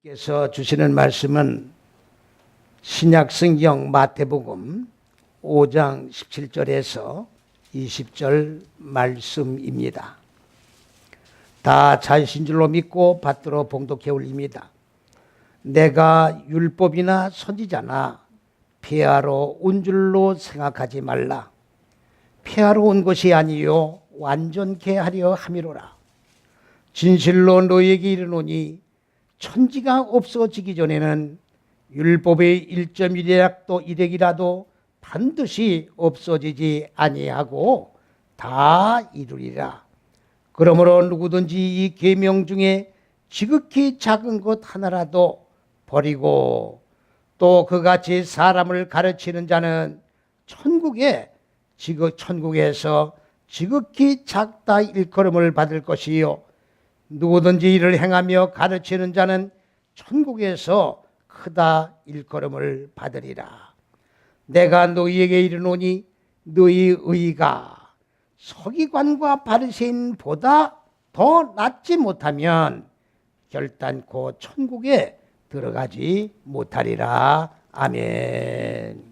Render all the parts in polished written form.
께서 주시는 말씀은 신약성경 마태복음 5장 17절에서 20절 말씀입니다. 다 자신 줄로 믿고 받들어 봉독해 올립니다. 내가 율법이나 선지자나 폐하러 온 줄로 생각하지 말라. 폐하러 온 것이 아니요 완전케 하려 함이로라. 진실로 너희에게 이르노니 천지가 없어지기 전에는 율법의 1.1약도 1핵이라도 반드시 없어지지 아니하고 다 이루리라. 그러므로 누구든지 이 계명 중에 지극히 작은 것 하나라도 버리고 또 그같이 사람을 가르치는 자는 천국에서 지극히 작다 일컬음을 받을 것이요 누구든지 이를 행하며 가르치는 자는 천국에서 크다 일컬음을 받으리라. 내가 너희에게 이르노니 너희 의가 서기관과 바리새인보다 더 낫지 못하면 결단코 천국에 들어가지 못하리라. 아멘.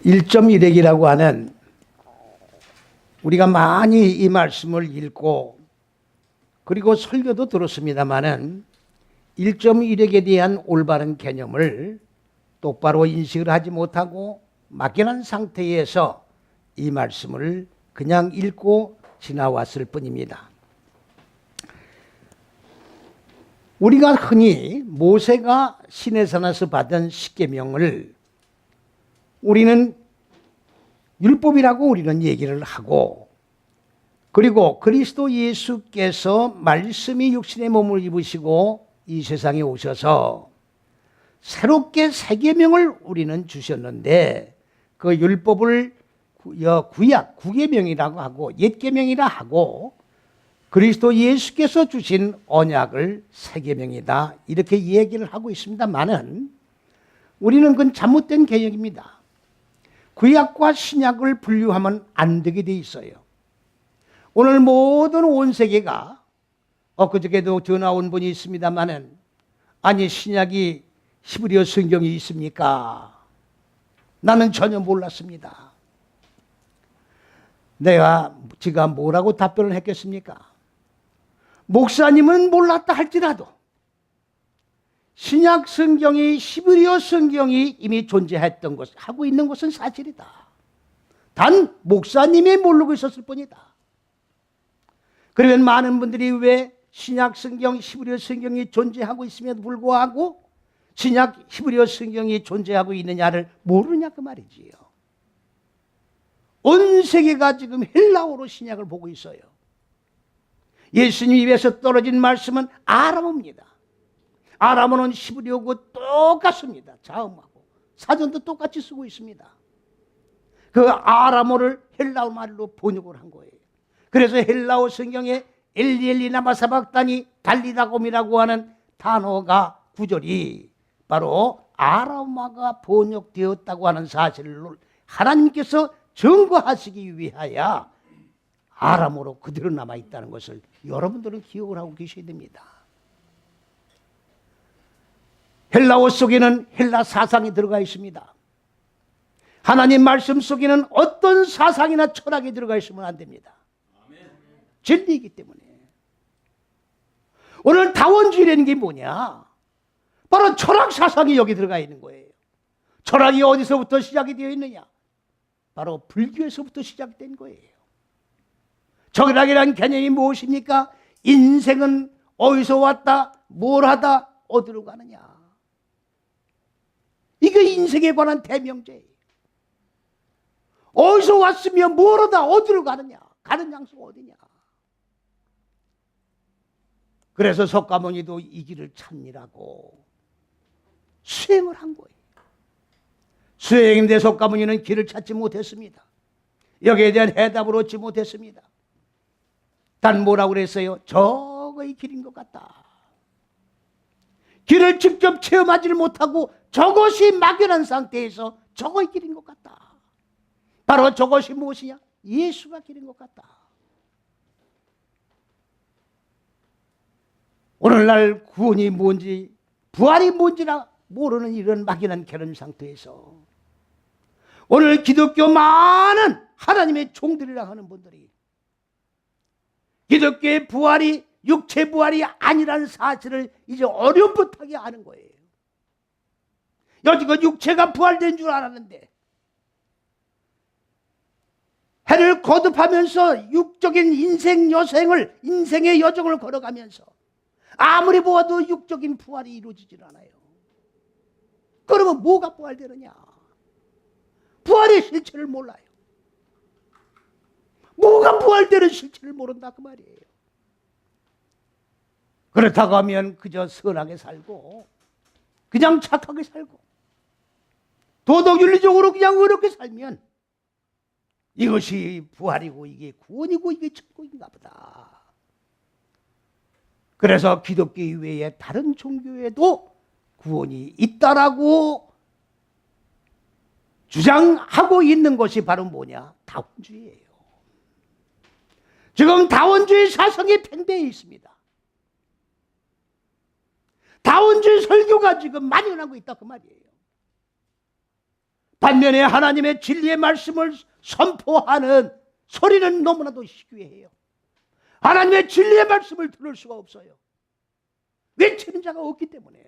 1.1핵이라고 하는 우리가 많이 이 말씀을 읽고 그리고 설교도 들었습니다마는 1.1핵에 대한 올바른 개념을 똑바로 인식을 하지 못하고 막연한 상태에서 이 말씀을 그냥 읽고 지나왔을 뿐입니다. 우리가 흔히 모세가 시내산에서 받은 십계명을 우리는 율법이라고 우리는 얘기를 하고 그리고 그리스도 예수께서 말씀이 육신의 몸을 입으시고 이 세상에 오셔서 새롭게 새 계명을 우리는 주셨는데 그 율법을 구약, 구계명이라고 하고 옛 계명이라 하고 그리스도 예수께서 주신 언약을 새 계명이다 이렇게 얘기를 하고 있습니다만은 우리는 그건 잘못된 개념입니다. 구약과 신약을 분류하면 안 되게 돼 있어요. 오늘 모든 온 세계가 그저께도 전화 온 분이 있습니다마는 아니 신약이 히브리어 성경이 있습니까? 나는 전혀 몰랐습니다. 제가 뭐라고 답변을 했겠습니까? 목사님은 몰랐다 할지라도 신약 성경이 히브리어 성경이 이미 존재했던 것, 하고 있는 것은 사실이다. 단 목사님이 모르고 있었을 뿐이다. 그러면 많은 분들이 왜 신약 성경, 히브리어 성경이 존재하고 있음에도 불구하고 신약 히브리어 성경이 존재하고 있느냐를 모르냐 그 말이지요. 온 세계가 지금 헬라어로 신약을 보고 있어요. 예수님 입에서 떨어진 말씀은 아람어입니다. 아람어는 히브리어고 똑같습니다. 자음하고 사전도 똑같이 쓰고 있습니다. 그 아람어를 헬라어 말로 번역을 한 거예요. 그래서 헬라어 성경에 엘리엘리 나마 사박다니 달리다곰이라고 하는 단어가 구절이 바로 아람어가 번역되었다고 하는 사실을 하나님께서 증거하시기 위하여 아람어로 그대로 남아있다는 것을 여러분들은 기억을 하고 계셔야 됩니다. 헬라어 속에는 헬라 사상이 들어가 있습니다. 하나님 말씀 속에는 어떤 사상이나 철학이 들어가 있으면 안 됩니다. 진리이기 때문에. 오늘 다원주의라는 게 뭐냐? 바로 철학 사상이 여기 들어가 있는 거예요. 철학이 어디서부터 시작이 되어 있느냐? 바로 불교에서부터 시작된 거예요. 철학이라는 개념이 무엇입니까? 인생은 어디서 왔다, 뭘 하다, 어디로 가느냐? 이게 인생에 관한 대명제예요. 어디서 왔으며 뭘 하다, 어디로 가느냐? 가는 장소가 어디냐? 그래서 석가모니도 이 길을 찾니라고 수행을 한 거예요. 수행인데 석가모니는 길을 찾지 못했습니다. 여기에 대한 해답을 얻지 못했습니다. 단 뭐라고 그랬어요? 저거의 길인 것 같다. 길을 직접 체험하지를 못하고 저것이 막연한 상태에서 저거의 길인 것 같다. 바로 저것이 무엇이냐? 예수가 길인 것 같다. 오늘날 구원이 뭔지 부활이 뭔지나 모르는 이런 막연한 결혼 상태에서 오늘 기독교 많은 하나님의 종들이라 하는 분들이 기독교의 부활이 육체 부활이 아니라는 사실을 이제 어렴풋하게 아는 거예요. 여지껏 육체가 부활된 줄 알았는데 해를 거듭하면서 육적인 인생의 여정을 걸어가면서 아무리 보아도 육적인 부활이 이루어지질 않아요. 그러면 뭐가 부활되느냐? 부활의 실체를 몰라요. 뭐가 부활되는 실체를 모른다 그 말이에요. 그렇다고 하면 그저 선하게 살고 그냥 착하게 살고 도덕윤리적으로 그냥 어렵게 살면 이것이 부활이고 이게 구원이고 이게 천국인가 보다. 그래서 기독교 이외에 다른 종교에도 구원이 있다라고 주장하고 있는 것이 바로 뭐냐? 다원주의예요. 지금 다원주의 사상이 팽배해 있습니다. 다원주의 설교가 지금 만연하고 있다 그 말이에요. 반면에 하나님의 진리의 말씀을 선포하는 소리는 너무나도 희귀해요. 하나님의 진리의 말씀을 들을 수가 없어요. 외치는 자가 없기 때문에.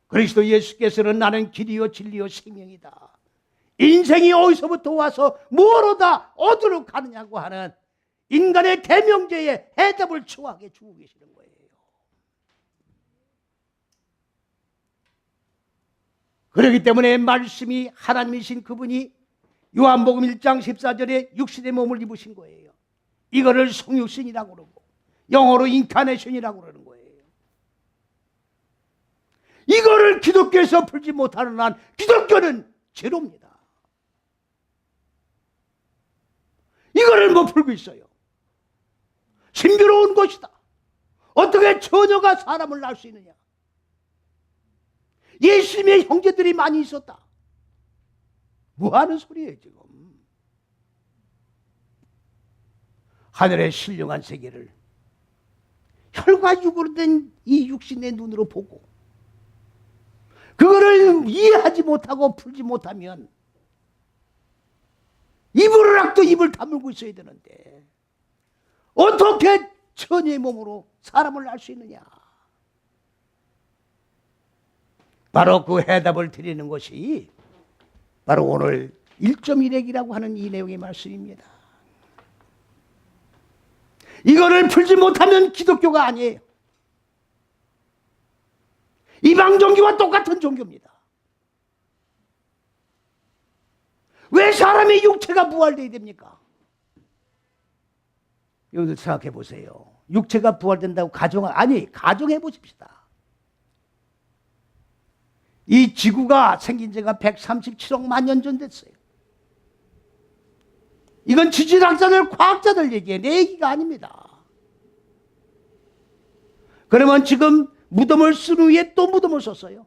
그리스도 예수께서는 나는 길이요 진리요 생명이다. 인생이 어디서부터 와서 뭐로다 어디로 가느냐고 하는 인간의 대명제에 해답을 추하게 주고 계시는 거예요. 그렇기 때문에 말씀이 하나님이신 그분이 요한복음 1장 14절에 육신의 몸을 입으신 거예요. 이거를 성육신이라고 그러고 영어로 인카네이션이라고 그러는 거예요. 이거를 기독교에서 풀지 못하는 한 기독교는 제로입니다. 이거를 못 풀고 있어요. 신비로운 것이다. 어떻게 처녀가 사람을 낳을 수 있느냐? 예수님의 형제들이 많이 있었다. 뭐 하는 소리예요 지금? 하늘의 신령한 세계를 혈과 육으로 된 이 육신의 눈으로 보고 그거를 이해하지 못하고 풀지 못하면 입을 락도 입을 다물고 있어야 되는데 어떻게 처녀의 몸으로 사람을 낳을 수 있느냐? 바로 그 해답을 드리는 것이 바로 오늘 1.1핵이라고 하는 이 내용의 말씀입니다. 이거를 풀지 못하면 기독교가 아니에요. 이방 종교와 똑같은 종교입니다. 왜 사람의 육체가 부활되어야 됩니까? 여러분들 생각해 보세요. 육체가 부활된다고 가정해 보십시다. 이 지구가 생긴 지가 137억 년 전 됐어요. 이건 지질학자들, 과학자들 얘기예요. 내 얘기가 아닙니다. 그러면 지금 무덤을 쓴 후에 또 무덤을 썼어요.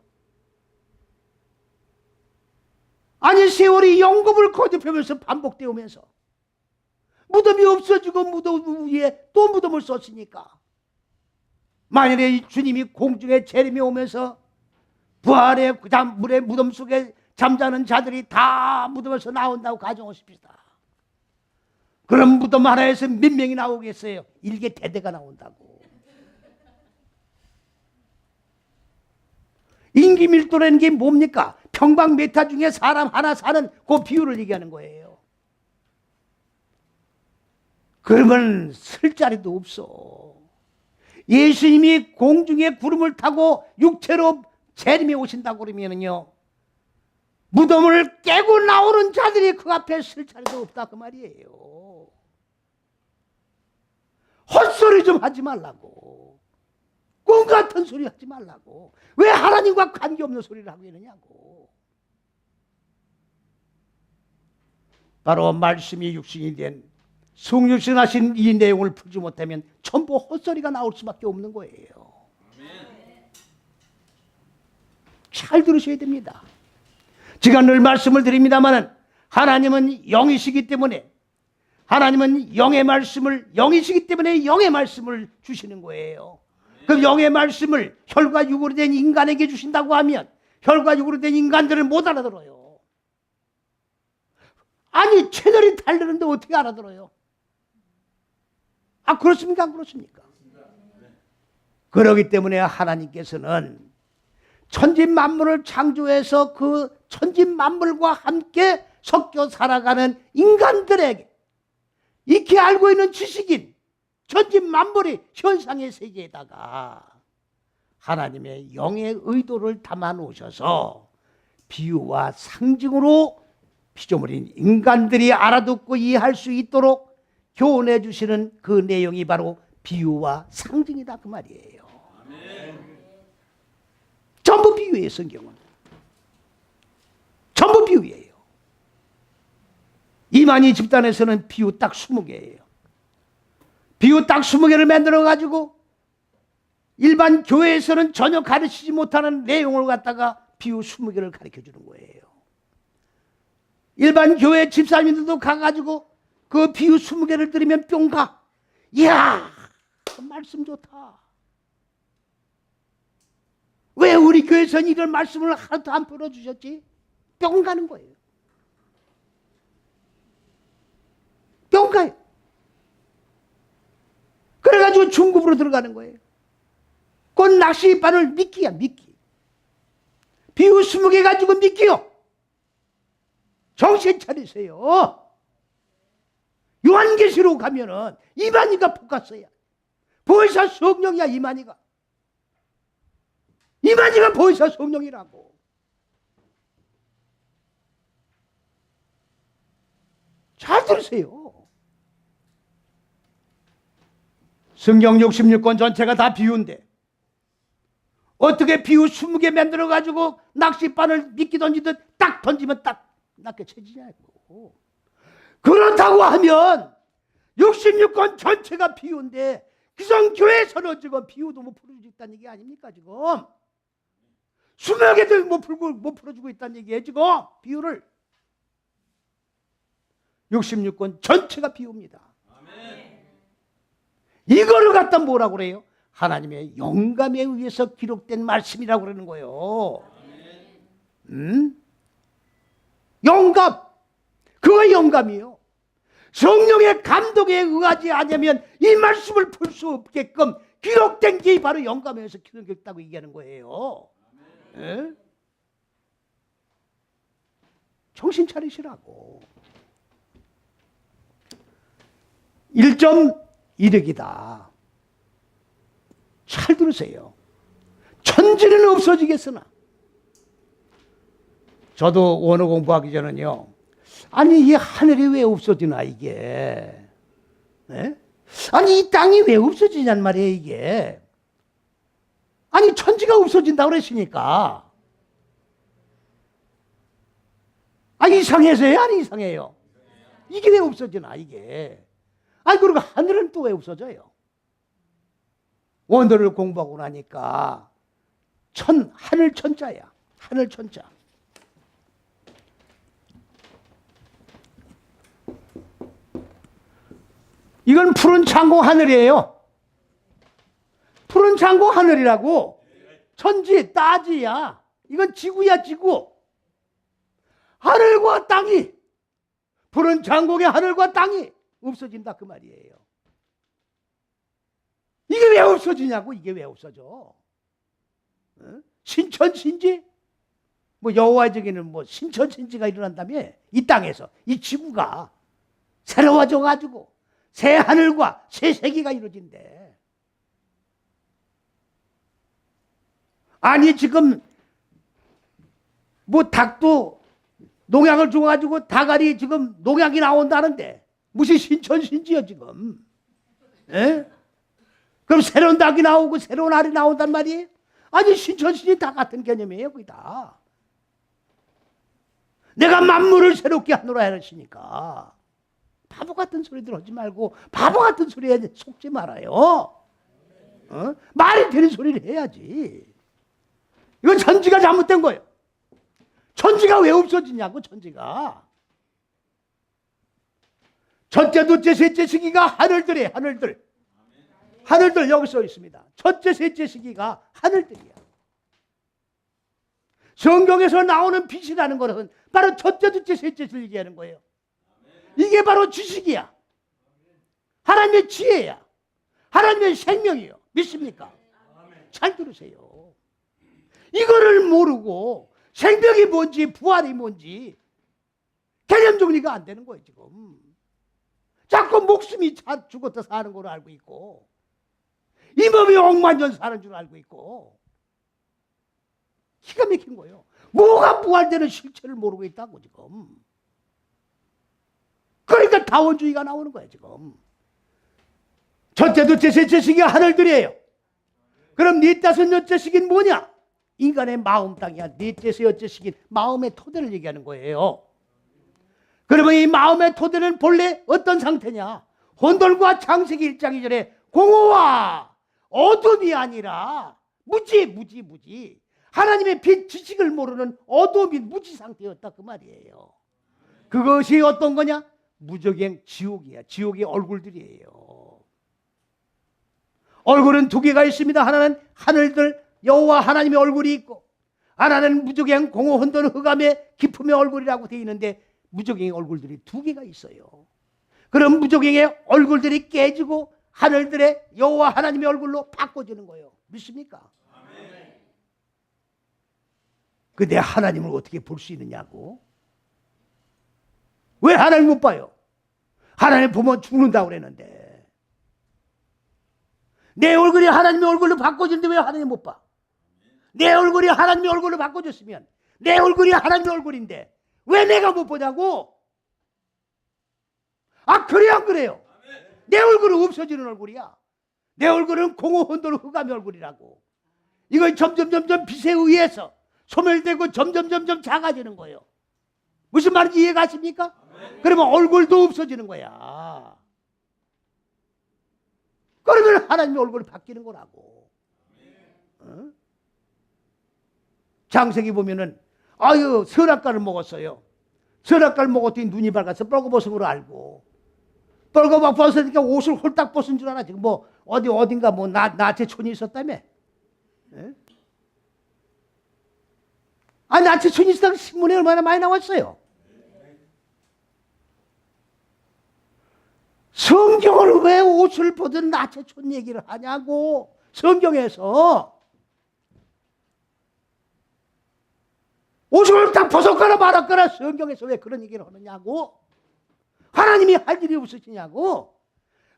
아니 세월이 영겁을 거듭하면서 반복되어 오면서 무덤이 없어지고 무덤 위에 또 무덤을 썼으니까 만일에 주님이 공중에 재림이 오면서 부활의 물의 무덤 속에 잠자는 자들이 다 무덤에서 나온다고 가정하십시다. 그럼 무덤 하나에서 몇 명이 나오겠어요? 일개 대대가 나온다고. 인기 밀도라는 게 뭡니까? 평방메타 중에 사람 하나 사는 그 비율을 얘기하는 거예요. 그러면 쓸 자리도 없어. 예수님이 공중에 구름을 타고 육체로 재림에 오신다고 그러면요, 무덤을 깨고 나오는 자들이 그 앞에 쓸 자리도 없다 그 말이에요. 헛소리 좀 하지 말라고. 꿈 같은 소리 하지 말라고. 왜 하나님과 관계없는 소리를 하고 있느냐고. 바로 말씀이 육신이 된 성육신 하신 이 내용을 풀지 못하면 전부 헛소리가 나올 수밖에 없는 거예요. 잘 들으셔야 됩니다. 제가 늘 말씀을 드립니다만 하나님은 영이시기 때문에 하나님은 영의 말씀을, 영이시기 때문에 영의 말씀을 주시는 거예요. 그럼 영의 말씀을 혈과 육으로 된 인간에게 주신다고 하면 혈과 육으로 된 인간들은 못 알아들어요. 아니 채널이 다르는데 어떻게 알아들어요? 아, 그렇습니까? 안 그렇습니까? 그렇기 때문에 하나님께서는 천지 만물을 창조해서 그 천지 만물과 함께 섞여 살아가는 인간들에게 익히 알고 있는 지식인 천지 만물의 현상의 세계에다가 하나님의 영의 의도를 담아 놓으셔서 비유와 상징으로 피조물인 인간들이 알아듣고 이해할 수 있도록 교훈해 주시는 그 내용이 바로 비유와 상징이다 그 말이에요. 전부 비유예요. 성경은 전부 비유예요. 이만희 집단에서는 비유 딱 20개예요. 비유 딱 20개를 만들어 가지고 일반 교회에서는 전혀 가르치지 못하는 내용을 갖다가 비유 20개를 가르쳐 주는 거예요. 일반 교회 집사님들도 가가지고 그 비유 20개를 들으면 뿅 가. 이야, 그 말씀 좋다. 왜 우리 교회에서는 이런 말씀을 하나도 안 풀어주셨지? 뿅 가는 거예요. 뿅 가요. 그래가지고 중급으로 들어가는 거예요. 그건 낚시바늘 미끼야, 미끼. 비유 20개 가지고 미끼요. 정신 차리세요. 요한계시록 가면은 이만희가 복갔어야. 보혜사 성령이야, 이만희가. 이만희가 보혜사 성령이라고. 잘 들으세요. 성경 66권 전체가 다 비유인데 어떻게 비유 20개 만들어가지고 낚싯바늘 미끼 던지듯 딱 던지면 딱 낚여 채지냐고. 그렇다고 하면 66권 전체가 비유인데 기성교회에서는 지금 비유도 못 풀어주고 있다는 얘기 아닙니까 지금? 20개도 못 풀어주고 있다는 얘기예요 지금. 비유를 66권 전체가 비유입니다. 이거를 갖다 뭐라고 그래요? 하나님의 영감에 의해서 기록된 말씀이라고 그러는 거예요. 영감. 그거 영감이에요. 성령의 감독에 의하지 않으면 이 말씀을 풀 수 없게끔 기록된 게 바로 영감에 의해서 기록됐다고 얘기하는 거예요. 정신 차리시라고. 1.1획이다. 잘 들으세요. 천지는 없어지겠으나. 저도 원어 공부하기 전에는요. 아니 이 하늘이 왜 없어지나 이게. 네? 아니 이 땅이 왜 없어지냔 말이에요 이게. 아니 천지가 없어진다고 그랬으니까. 아 이상해서요? 아니 이상해요? 이게 왜 없어지나 이게. 아니 그리고 하늘은 또 왜 없어져요? 원어를 공부하고 나니까 하늘 천자야. 하늘 천자. 이건 푸른 창고 하늘이에요. 푸른 창고 하늘이라고. 천지, 따지야. 이건 지구야, 지구. 하늘과 땅이, 푸른 창고의 하늘과 땅이 없어진다 그 말이에요. 이게 왜 없어지냐고. 이게 왜 없어져? 신천신지? 뭐 여호와에게는 뭐 신천신지가 일어난다며. 이 땅에서 이 지구가 새로워져 가지고 새 하늘과 새 세계가 이루어진대. 아니 지금 뭐 닭도 농약을 줘가지고 닭알이 지금 농약이 나온다는데 무슨 신천신지요 지금. 에? 그럼 새로운 닭이 나오고 새로운 알이 나온단 말이에요? 아니 신천신지 다 같은 개념이에요 거의 다. 내가 만물을 새롭게 하노라 하시니까 바보 같은 소리들 하지 말고 바보 같은 소리에 속지 말아요. 말이 되는 소리를 해야지. 이건 천지가 잘못된 거예요. 천지가 왜 없어지냐고. 천지가 첫째, 둘째, 셋째 시기가 하늘들이에요. 하늘들. 하늘들 여기 써 있습니다. 첫째, 셋째 시기가 하늘들이야. 성경에서 나오는 빛이라는 것은 바로 첫째, 둘째, 셋째를 얘기하는 거예요. 이게 바로 지식이야. 하나님의 지혜야. 하나님의 생명이요. 믿습니까? 잘 들으세요. 이거를 모르고 생명이 뭔지 부활이 뭔지 개념 정리가 안 되는 거예요. 지금 자꾸 목숨이 죽었다 사는 걸로 알고 있고 이 몸이 억만년 사는 줄 알고 있고 기가 막힌 거예요. 뭐가 부활되는 실체를 모르고 있다고 지금. 그러니까 다원주의가 나오는 거예요. 지금 첫째, 둘째, 셋째 시기가 하늘들이에요. 그럼 넷, 여째 시기는 뭐냐? 인간의 마음 땅이야. 넷째, 여째 시기는 마음의 토대를 얘기하는 거예요. 그러면 이 마음의 토대는 본래 어떤 상태냐? 혼돈과 창세기 1장 2절에 공허와 어둠이 아니라 무지. 하나님의 빛 지식을 모르는 어둠이 무지 상태였다 그 말이에요. 그것이 어떤 거냐? 무적행 지옥이야. 지옥의 얼굴들이에요. 얼굴은 두 개가 있습니다. 하나는 하늘들 여호와 하나님의 얼굴이 있고 하나는 무적행 공허 혼돈 흑암의 기품의 얼굴이라고 되어 있는데 무적행의 얼굴들이 두 개가 있어요. 그럼 무적행의 얼굴들이 깨지고 하늘들의 여호와 하나님의 얼굴로 바꿔지는 거예요. 믿습니까? 근데 하나님을 어떻게 볼 수 있느냐고? 왜 하나님 못 봐요? 하나님 보면 죽는다고 그랬는데 내 얼굴이 하나님의 얼굴로 바꿔지는데 왜 하나님 못 봐? 내 얼굴이 하나님의 얼굴로 바꿔졌으면 내 얼굴이 하나님의 얼굴인데 왜 내가 못 보냐고? 아, 그래 안 그래요? 내 얼굴은 없어지는 얼굴이야. 내 얼굴은 공허 혼돈 흑암의 얼굴이라고. 이건 점점 빛에 의해서 소멸되고 점점 작아지는 거예요. 무슨 말인지 이해가십니까? 그러면 얼굴도 없어지는 거야. 그러면 하나님의 얼굴이 바뀌는 거라고. 어? 장세기 보면은 아유 선악과를 먹었어요. 선악과를 먹었더니 눈이 밝아서 뻘거벗은 걸 알고 뻘거벗으니까 옷을 홀딱 벗은 줄 알아. 지금 뭐 어딘가 뭐 나체촌이 있었다며. 예? 아, 나체촌이 있었다고 신문에 얼마나 많이 나왔어요. 성경을 왜 옷을 벗은 나체촌 얘기를 하냐고. 성경에서 옷을 딱 벗었거나 말았거나 성경에서 왜 그런 얘기를 하느냐고. 하나님이 할 일이 없으시냐고.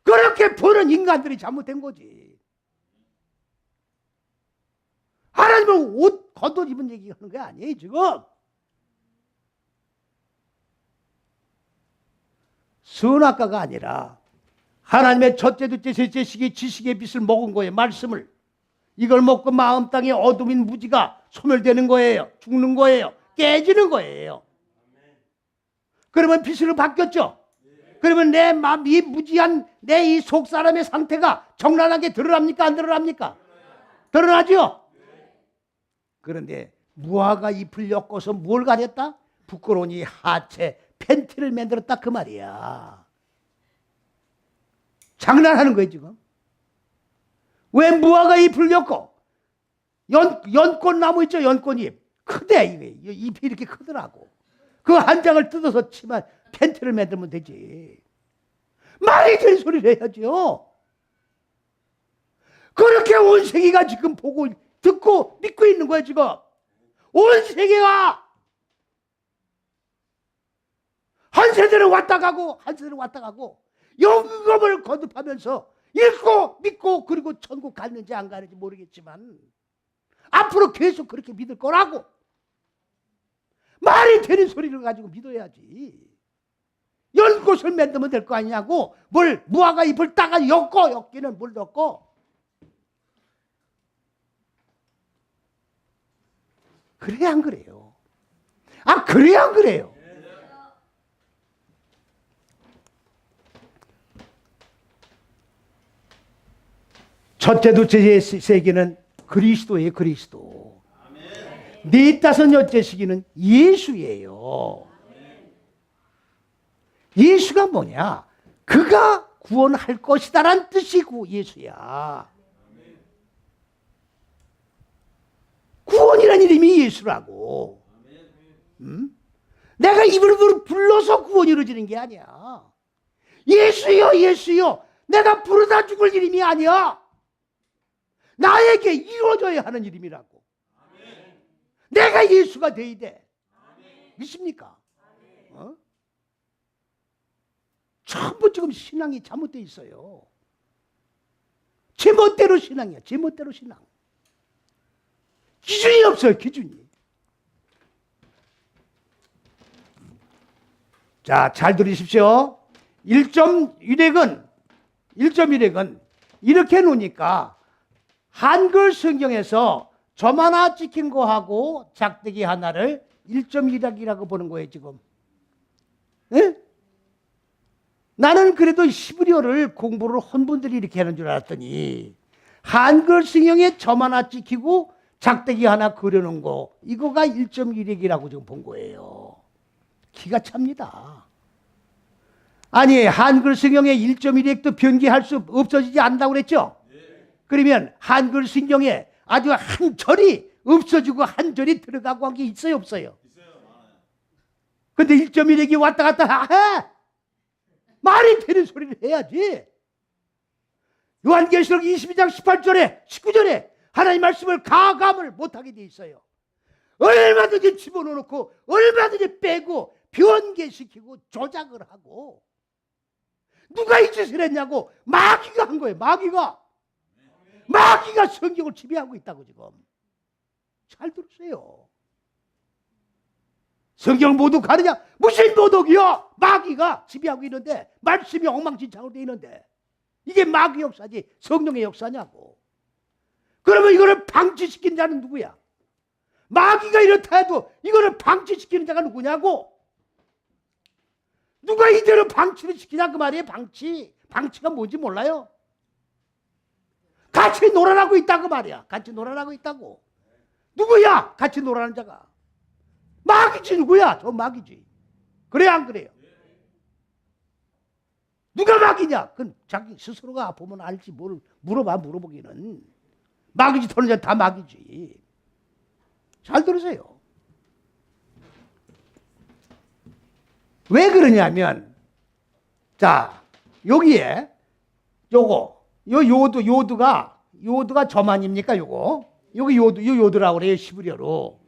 그렇게 보는 인간들이 잘못된 거지. 하나님은 옷 겉옷 입은 얘기하는 게 아니에요 지금. 선악과가 아니라 하나님의 첫째, 둘째, 셋째 시기 지식의 빛을 먹은 거예요. 말씀을. 이걸 먹고 마음 땅에 어둠인 무지가 소멸되는 거예요. 죽는 거예요. 깨지는 거예요. 그러면 빛으로 바뀌었죠. 그러면 내 마음, 이 무지한 내 이 속 사람의 상태가 적나라하게 드러납니까? 안 드러납니까? 드러나죠. 그런데 무화과 잎을 엮어서 뭘 가렸다? 부끄러우니 하체 팬티를 만들었다 그 말이야. 장난하는 거예요 지금. 왜 무화과 잎을 엮고 연꽃나무 있죠? 연꽃잎 크대. 이게 잎이 이렇게 크더라고. 그 한 장을 뜯어서 치면 팬티를 만들면 되지. 말이 되는 소리를 해야죠. 그렇게 온 세계가 지금 보고 듣고 믿고 있는 거예요 지금. 온 세계가 한 세대는 왔다 가고 한 세대는 왔다 가고 영겁을 거듭하면서 읽고 믿고 그리고 천국 갔는지 안 가는지 모르겠지만 앞으로 계속 그렇게 믿을 거라고. 말이 되는 소리를 가지고 믿어야지. 연꽃을 만들면 될 거 아니냐고. 뭘 무화과 잎을 따가 엮기는 뭘 엮고. 그래야 안 그래요? 아, 그래야 안 그래요? 첫째, 둘째 세기는 그리스도예요, 그리스도. 넷, 다섯, 여째 시기는 예수예요. 예수가 뭐냐? 그가 구원할 것이다란 뜻이고 예수야. 구원이란 이름이 예수라고. 내가 이름으로 불러서 구원이 이루어지는 게 아니야. 예수여 예수여 내가 부르다 죽을 이름이 아니야. 나에게 이루어져야 하는 이름이라고. 내가 예수가 돼야 돼. 믿습니까? 전부 지금 신앙이 잘못되어 있어요. 제멋대로 신앙이야. 제멋대로 신앙. 기준이 없어요. 기준이. 자, 잘 들으십시오. 1.1핵은 이렇게 놓으니까 한글 성경에서 점 하나 찍힌 거하고 작대기 하나를 1.1핵이라고 보는 거예요 지금. 예? 나는 그래도 히브리어를 공부를 한 분들이 이렇게 하는 줄 알았더니 한글 성경에 점 하나 찍히고 작대기 하나 그려놓은 거 이거가 1.1핵이라고 지금 본 거예요. 기가 찹니다. 아니 한글 성경에 1.1핵도 변기할 수 없어지지 않는다고 그랬죠? 그러면 한글 성경에 아주 한 절이 없어지고 한 절이 들어가고 한 게 있어요 없어요? 근데 1.1핵이 왔다 갔다 해. 말이 되는 소리를 해야지. 요한계시록 22장 18절에 19절에 하나님 말씀을 가감을 못하게 돼 있어요. 얼마든지 집어넣고 얼마든지 빼고 변개시키고 조작을 하고. 누가 이 짓을 했냐고 마귀가 한 거예요. 마귀가 성경을 지배하고 있다고 지금. 잘 들으세요. 성경을 모독하느냐? 무슨 모독이요? 마귀가 지배하고 있는데 말씀이 엉망진창으로 되어 있는데 이게 마귀 역사지 성령의 역사냐고. 그러면 이거를 방치시킨 자는 누구야? 마귀가 이렇다 해도 이거를 방치시키는 자가 누구냐고. 누가 이대로 방치를 시키냐 그 말이에요. 방치가 뭔지 몰라요? 같이 놀아나고 있다 그 말이야. 같이 놀아나고 있다고. 누구야? 같이 놀아나는 자가. 마귀지 누구야? 저 마귀지. 그래요 안 그래요? 누가 마귀냐? 그건 자기 스스로가 보면 알지 뭘 물어보기는. 마귀지 터는 자 다 마귀지. 잘 들으세요. 왜 그러냐면 자 여기에 요두가 점 아닙니까? 여기 요두라고 그래요 히브리어로.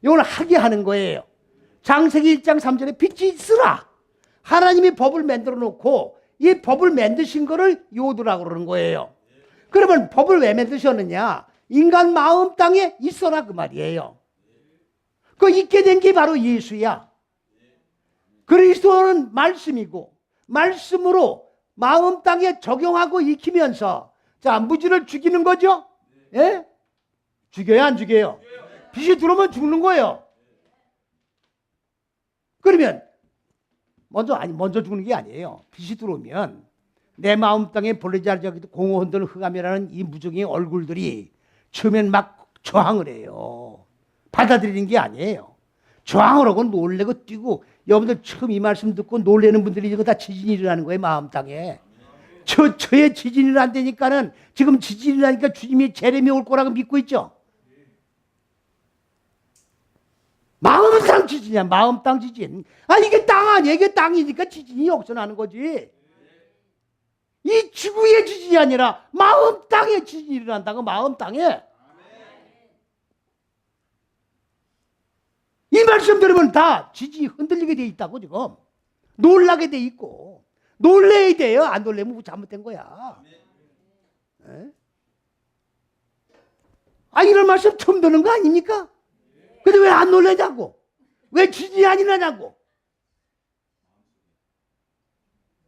이걸 하게 하는 거예요. 창세기 1장 3절에 빛이 있으라. 하나님이 법을 만들어 놓고 이 법을 만드신 거를 요두라고 그러는 거예요. 그러면 법을 왜 만드셨느냐? 인간 마음 땅에 있어라 그 말이에요. 그 있게 된 게 바로 예수야. 그리스도는 말씀이고 말씀으로 마음 땅에 적용하고 익히면서 자 무지를 죽이는 거죠. 예? 죽여요 안 죽여요? 빛이 들어오면 죽는 거예요. 그러면 먼저 죽는 게 아니에요. 빛이 들어오면 내 마음 땅에 벌레지 않기도 공허 흔들 흑암이라는 이 무정의 얼굴들이 처음엔 막 저항을 해요. 받아들이는 게 아니에요. 저항을 하고 놀래고 뛰고. 여러분들 처음 이 말씀 듣고 놀래는 분들이 이거 다 지진이 일어나는 거예요. 마음 땅에. 저의 지진이 일어난다니까는 지금 지진이 일어나니까 주님이 재림이 올 거라고 믿고 있죠. 마음 땅 지진이야. 마음 땅 지진. 이게 땅 아니야. 이게 땅이니까 지진이 역전하는 거지. 이 지구의 지진이 아니라 마음 땅에 지진이 일어난다고. 마음 땅에. 이 말씀 들으면 다 지진이 흔들리게 돼 있다고 지금. 놀라게 돼 있고. 놀래야 돼요. 안 놀래면 잘못된 거야. 이런 말씀 처음 듣는 거 아닙니까? 근데 왜 안 놀래냐고. 왜 지진이 안 일어나냐고.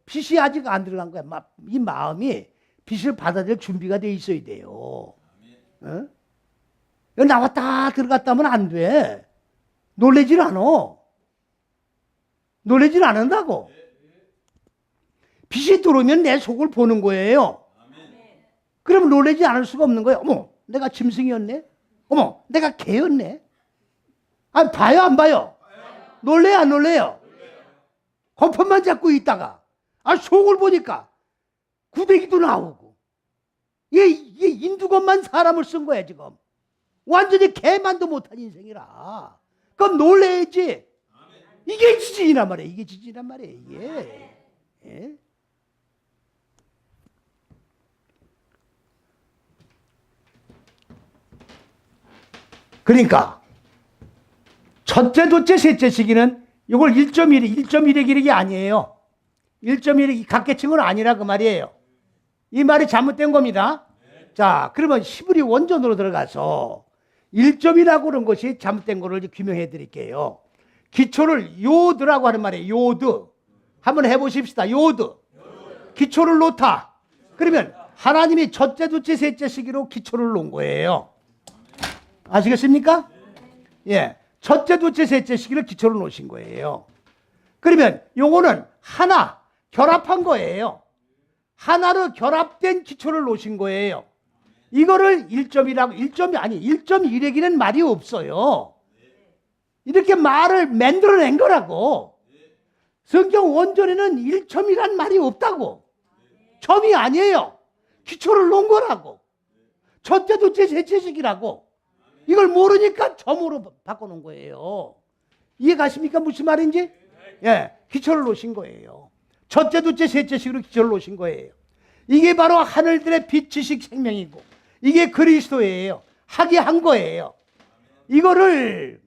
빛이 아직 안 들어간 거야. 이 마음이 빛을 받아들일 준비가 돼 있어야 돼요. 여기 나왔다 들어갔다 하면 안 돼. 놀래질 않아. 놀래질 않는다고. 빛이 들어오면 내 속을 보는 거예요. 그러면 놀래지 않을 수가 없는 거예요. 어머, 내가 짐승이었네? 어머, 내가 개였네? 봐요, 안 봐요? 놀래요, 안 놀래요? 거품만 잡고 있다가, 속을 보니까 구데기도 나오고. 이게 인두건만 사람을 쓴 거야, 지금. 완전히 개만도 못한 인생이라. 그럼 놀래야지. 이게 지진이란 말이야. 이게 지진이란 말이야, 이게. 예? 그러니까 첫째, 둘째, 셋째 시기는 이걸 1.1의 기록이 아니에요. 1.1의 각계층은 아니라 그 말이에요. 이 말이 잘못된 겁니다. 자, 그러면 히브리 원전으로 들어가서 1.1이라고 그런 것이 잘못된 거를 규명해 드릴게요. 기초를 요드라고 하는 말이에요. 요드. 한번 해보십시다. 요드. 기초를 놓다. 그러면 하나님이 첫째, 둘째, 셋째 시기로 기초를 놓은 거예요. 아시겠습니까? 예. 첫째, 둘째, 셋째 시기를 기초로 놓으신 거예요. 그러면 요거는 하나, 결합한 거예요. 하나로 결합된 기초를 놓으신 거예요. 이거를 1.1이라기는 말이 없어요. 이렇게 말을 만들어낸 거라고. 성경 원전에는 1점이란 말이 없다고. 점이 아니에요. 기초를 놓은 거라고. 첫째, 둘째, 셋째 시기라고. 이걸 모르니까 점으로 바꿔놓은 거예요. 이해 가십니까? 무슨 말인지? 예, 기초를 놓으신 거예요. 첫째, 둘째, 셋째 식으로 기초를 놓으신 거예요. 이게 바로 하늘들의 빛, 지식, 생명이고 이게 그리스도예요. 하게 한 거예요. 이거를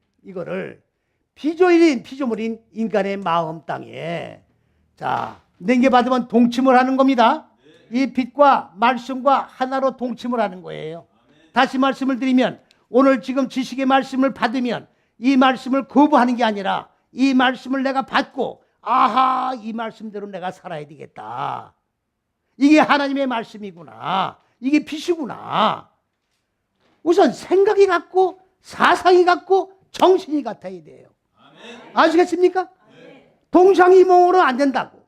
피조물인 인간의 마음 땅에 자 넘겨받으면 동침을 하는 겁니다. 이 빛과 말씀과 하나로 동침을 하는 거예요. 다시 말씀을 드리면 오늘 지금 지식의 말씀을 받으면 이 말씀을 거부하는 게 아니라 이 말씀을 내가 받고 아하 이 말씀대로 내가 살아야 되겠다. 이게 하나님의 말씀이구나. 이게 빛이구나. 우선 생각이 같고 사상이 같고 정신이 같아야 돼요. 아시겠습니까? 동상이몽으로 안 된다고.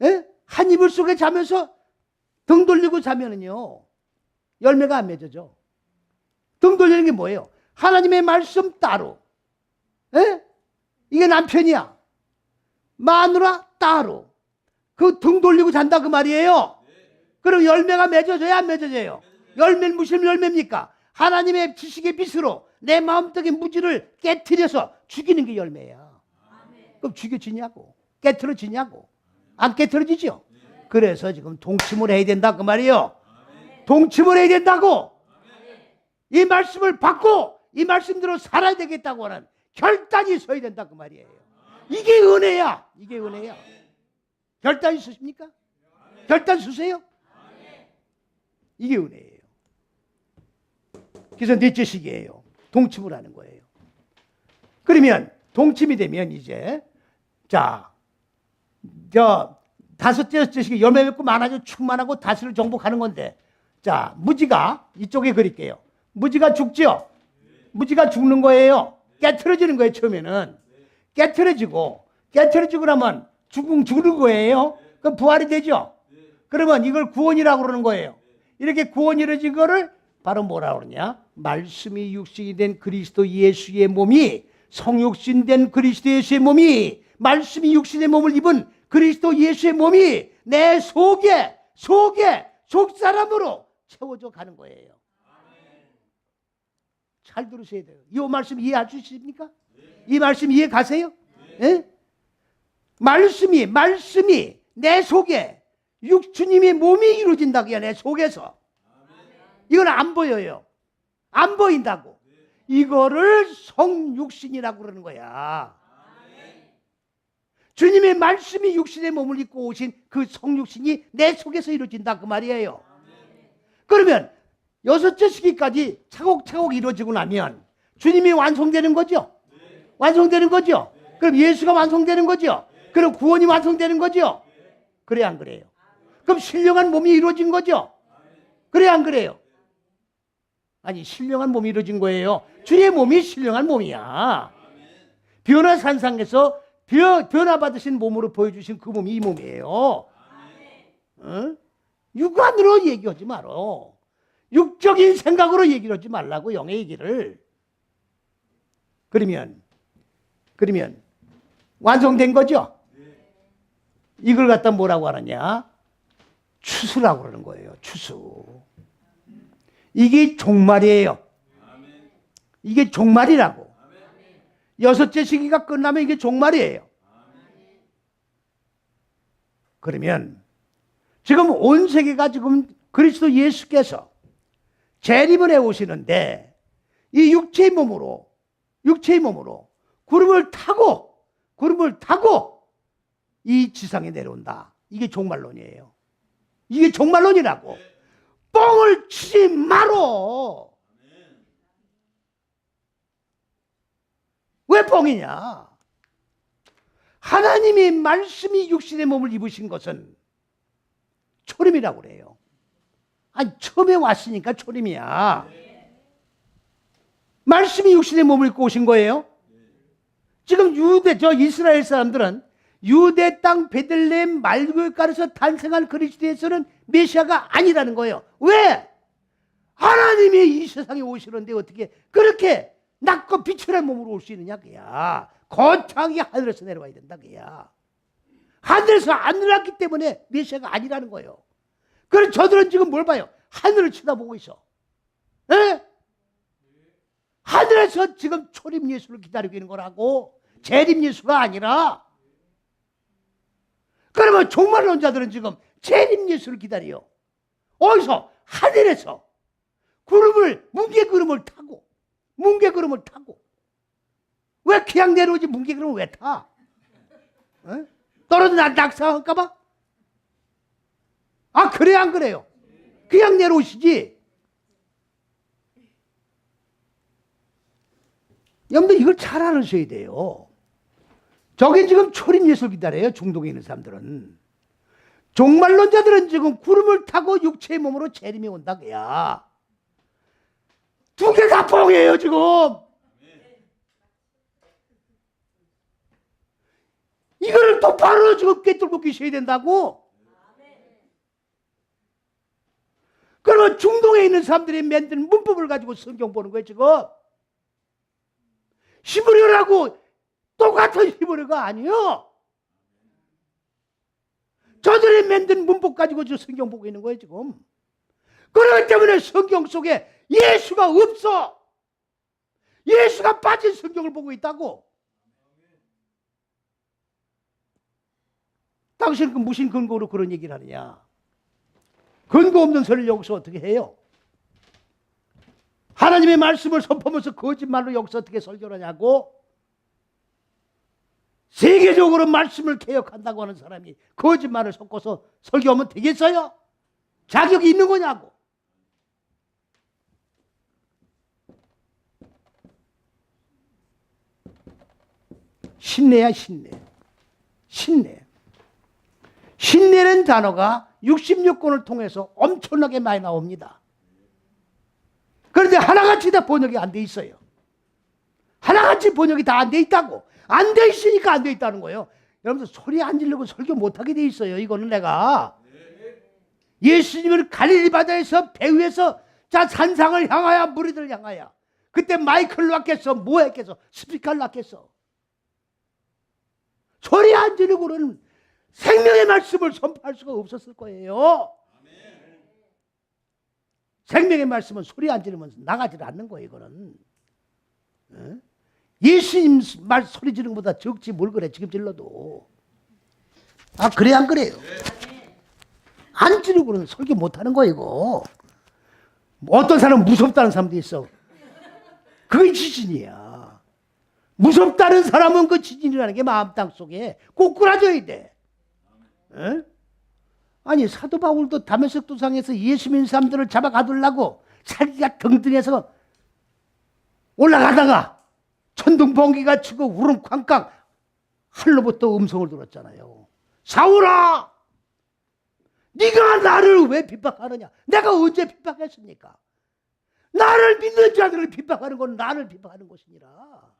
예? 한 이불 속에 자면서 등 돌리고 자면은요 열매가 안 맺어져. 등 돌리는 게 뭐예요? 하나님의 말씀 따로. 예? 이게 남편이야. 마누라 따로. 그 등 돌리고 잔다 그 말이에요. 그럼 열매가 맺어져야 안 맺어져요? 열매는 무슨 열매입니까? 하나님의 지식의 빛으로 내 마음속의 무지를 깨트려서 죽이는 게 열매야. 그럼 죽여지냐고? 깨트려지냐고? 안 깨트려지죠? 그래서 지금 동침을 해야 된다 그 말이에요. 동침을 해야 된다고. 이 말씀을 받고 이 말씀대로 살아야 되겠다고 하는 결단이 서야 된다 그 말이에요. 이게 은혜야. 이게 은혜야. 결단 있으십니까? 결단 쓰세요? 이게 은혜예요. 그래서 넷째 시기예요. 동침을 하는 거예요. 그러면 동침이 되면 이제 다섯째 시기 열매 맺고 많아져 충만하고 다스를 정복하는 건데 자 무지가 이쪽에 그릴게요. 무지가 죽죠? 무지가 죽는 거예요. 깨트려지는 거예요. 처음에는 깨트려지고 나면 죽는 거예요. 그럼 부활이 되죠? 그러면 이걸 구원이라고 그러는 거예요. 이렇게 구원이 이루어진 거를 바로 뭐라고 그러냐? 말씀이 육신이 된 그리스도 예수의 몸이 성육신 된 그리스도 예수의 몸이 말씀이 육신의 몸을 입은 그리스도 예수의 몸이 내 속에 속사람으로 채워져 가는 거예요. 잘 들으셔야 돼요. 이 말씀 이해할 수 있습니까? 이 말씀 이해 가세요? 예? 말씀이 내 속에 주님의 몸이 이루어진다고요. 내 속에서. 이건 안 보여요. 안 보인다고. 이거를 성육신이라고 그러는 거야. 주님의 말씀이 육신의 몸을 입고 오신 그 성육신이 내 속에서 이루어진다 그 말이에요. 그러면 여섯째 시기까지 차곡차곡 이루어지고 나면 주님이 완성되는 거죠. 완성되는 거죠. 그럼 예수가 완성되는 거죠. 그럼 구원이 완성되는 거죠. 그래 안 그래요? 그럼 신령한 몸이 이루어진 거죠. 그래 안 그래요? 아니 신령한 몸이 이루어진 거예요. 주의 몸이 신령한 몸이야. 변화산상에서 변화받으신 몸으로 보여주신 그 몸이 이 몸이에요. 어? 육안으로 얘기하지 말어. 육적인 생각으로 얘기를 하지 말라고 영의 얘기를. 그러면 완성된 거죠? 이걸 갖다 뭐라고 하느냐? 추수라고 그러는 거예요. 추수. 이게 종말이에요. 이게 종말이라고. 여섯째 시기가 끝나면 이게 종말이에요. 그러면 지금 온 세계가 지금 그리스도 예수께서 재림을 해 오시는데 이 육체의 몸으로 구름을 타고 이 지상에 내려온다. 이게 종말론이에요. 이게 종말론이라고. 뻥을 치지 마로. 왜 뻥이냐? 하나님의 말씀이 육신의 몸을 입으신 것은 초림이라고 그래요. 아니, 처음에 왔으니까 초림이야. 말씀이 육신의 몸을 입고 오신 거예요. 지금 이스라엘 사람들은 유대 땅 베들레헴 말교육가에서 탄생한 그리스도에서는 메시아가 아니라는 거예요. 왜? 하나님이 이 세상에 오시는데 어떻게 그렇게 낮고 비천한 몸으로 올 수 있느냐 그야. 거창하게 하늘에서 내려와야 된다 그야. 하늘에서 안 내려왔기 때문에 메시아가 아니라는 거예요. 그래서 저들은 지금 뭘 봐요? 하늘을 쳐다보고 있어. 에? 하늘에서 지금 초림 예수를 기다리고 있는 거라고. 재림 예수가 아니라. 그러면 종말론자들은 지금 재림 예수를 기다려요. 어디서? 하늘에서 뭉게구름을 타고. 왜 그냥 내려오지 뭉게구름을 왜 타? 에? 떨어져 낙상할까 봐? 아, 그래요 안 그래요? 그냥 내려오시지. 여러분들 이걸 잘 알으셔야 돼요. 저게 지금 초림 예수를 기다려요. 중동에 있는 사람들은. 종말론자들은 지금 구름을 타고 육체의 몸으로 재림이 온다 그야. 두 개 다 뻥이에요 지금. 이거를 똑바로 지금 꿰뚫고 계셔야 된다고. 그러면 중동에 있는 사람들이 만든 문법을 가지고 성경 보는 거예요 지금. 히브리어라고 똑같은 히브리어가 아니요. 저들이 만든 문법 가지고 저 성경 보고 있는 거예요 지금. 그렇기 때문에 성경 속에 예수가 없어. 예수가 빠진 성경을 보고 있다고. 당신은 그 무슨 근거로 그런 얘기를 하느냐? 근거 없는 소리를 여기서 어떻게 해요? 하나님의 말씀을 선포하면서 거짓말로 여기서 어떻게 설교를 하냐고? 세계적으로 말씀을 개혁한다고 하는 사람이 거짓말을 섞어서 설교하면 되겠어요? 자격이 있는 거냐고? 신뢰야 신뢰. 신뢰는 단어가 66권을 통해서 엄청나게 많이 나옵니다. 그런데 하나같이 다 번역이 안 돼 있어요. 하나같이 번역이 다 안 돼 있다고. 안 돼 있으니까 안 돼 있다는 거예요. 여러분들 소리 안 지르고 설교 못하게 돼 있어요. 이거는 내가. 예수님을 갈릴리 바다에서 배 위에서 자 산상을 향하여 무리들을 향하여 그때 마이크를 놨겠어? 뭐 했겠어? 스피커를 놨겠어? 소리 안 지르고는 생명의 말씀을 선포할 수가 없었을 거예요. 생명의 말씀은 소리 안 지르면서 나가지 않는 거예요. 이거는. 예수님 말 소리 지르는 것보다 적지 뭘 그래 지금 질러도. 아 그래 안 그래요? 안 지르고는 설교 못하는 거예요. 이거. 어떤 사람은 무섭다는 사람도 있어. 그게 지진이야. 무섭다는 사람은 그 지진이라는 게 마음 땅속에 꼬꾸라져야 돼. 에? 아니 사도 바울도 다메섹 도상에서 예수 믿는 사람들을 잡아 가두려고 살기가 등등해서 올라가다가 천둥 번개가 치고 우름 쾅쾅 하늘로부터 음성을 들었잖아요. 사울아, 네가 나를 왜 핍박하느냐? 내가 언제 핍박했습니까? 나를 믿는 자들을 핍박하는 건 나를 핍박하는 것이니라.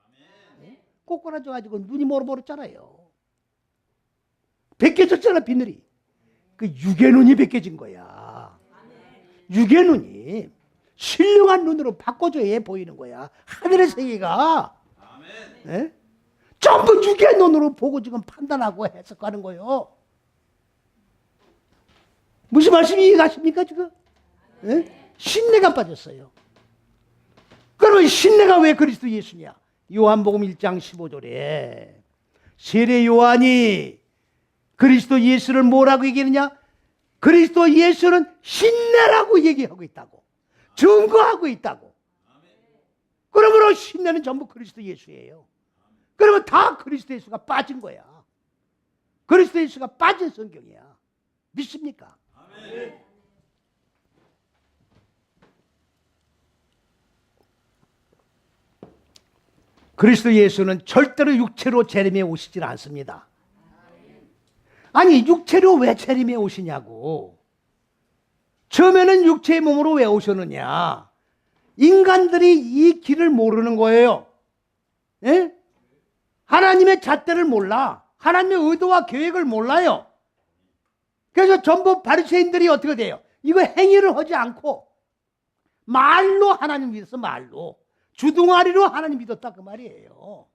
꼬꾸라져가지고 눈이 모르잖아요. 벗겨졌잖아 비늘이. 그 육의 눈이 벗겨진 거야. 육의 눈이 신령한 눈으로 바꿔줘야 보이는 거야. 하늘의 세계가. 네? 전부 육의 눈으로 보고 지금 판단하고 해석하는 거예요. 무슨 말씀이 이해가십니까 지금? 예? 신뢰가 빠졌어요. 그러면 신뢰가 왜 그리스도 예수냐? 요한복음 1장 15절에 세례 요한이 그리스도 예수를 뭐라고 얘기하느냐? 그리스도 예수는 신뢰라고 얘기하고 있다고. 증거하고 있다고. 그러므로 신뢰는 전부 그리스도 예수예요. 그러면 다 그리스도 예수가 빠진 거야. 그리스도 예수가 빠진 성경이야. 믿습니까? 그리스도 예수는 절대로 육체로 재림에 오시질 않습니다. 아니 육체로 왜 재림에 오시냐고. 처음에는 육체의 몸으로 왜 오셨느냐. 인간들이 이 길을 모르는 거예요. 예? 하나님의 잣대를 몰라. 하나님의 의도와 계획을 몰라요. 그래서 전부 바리새인들이 어떻게 돼요? 이거 행위를 하지 않고 말로 하나님 믿었어. 말로. 주둥아리로 하나님 믿었다 그 말이에요.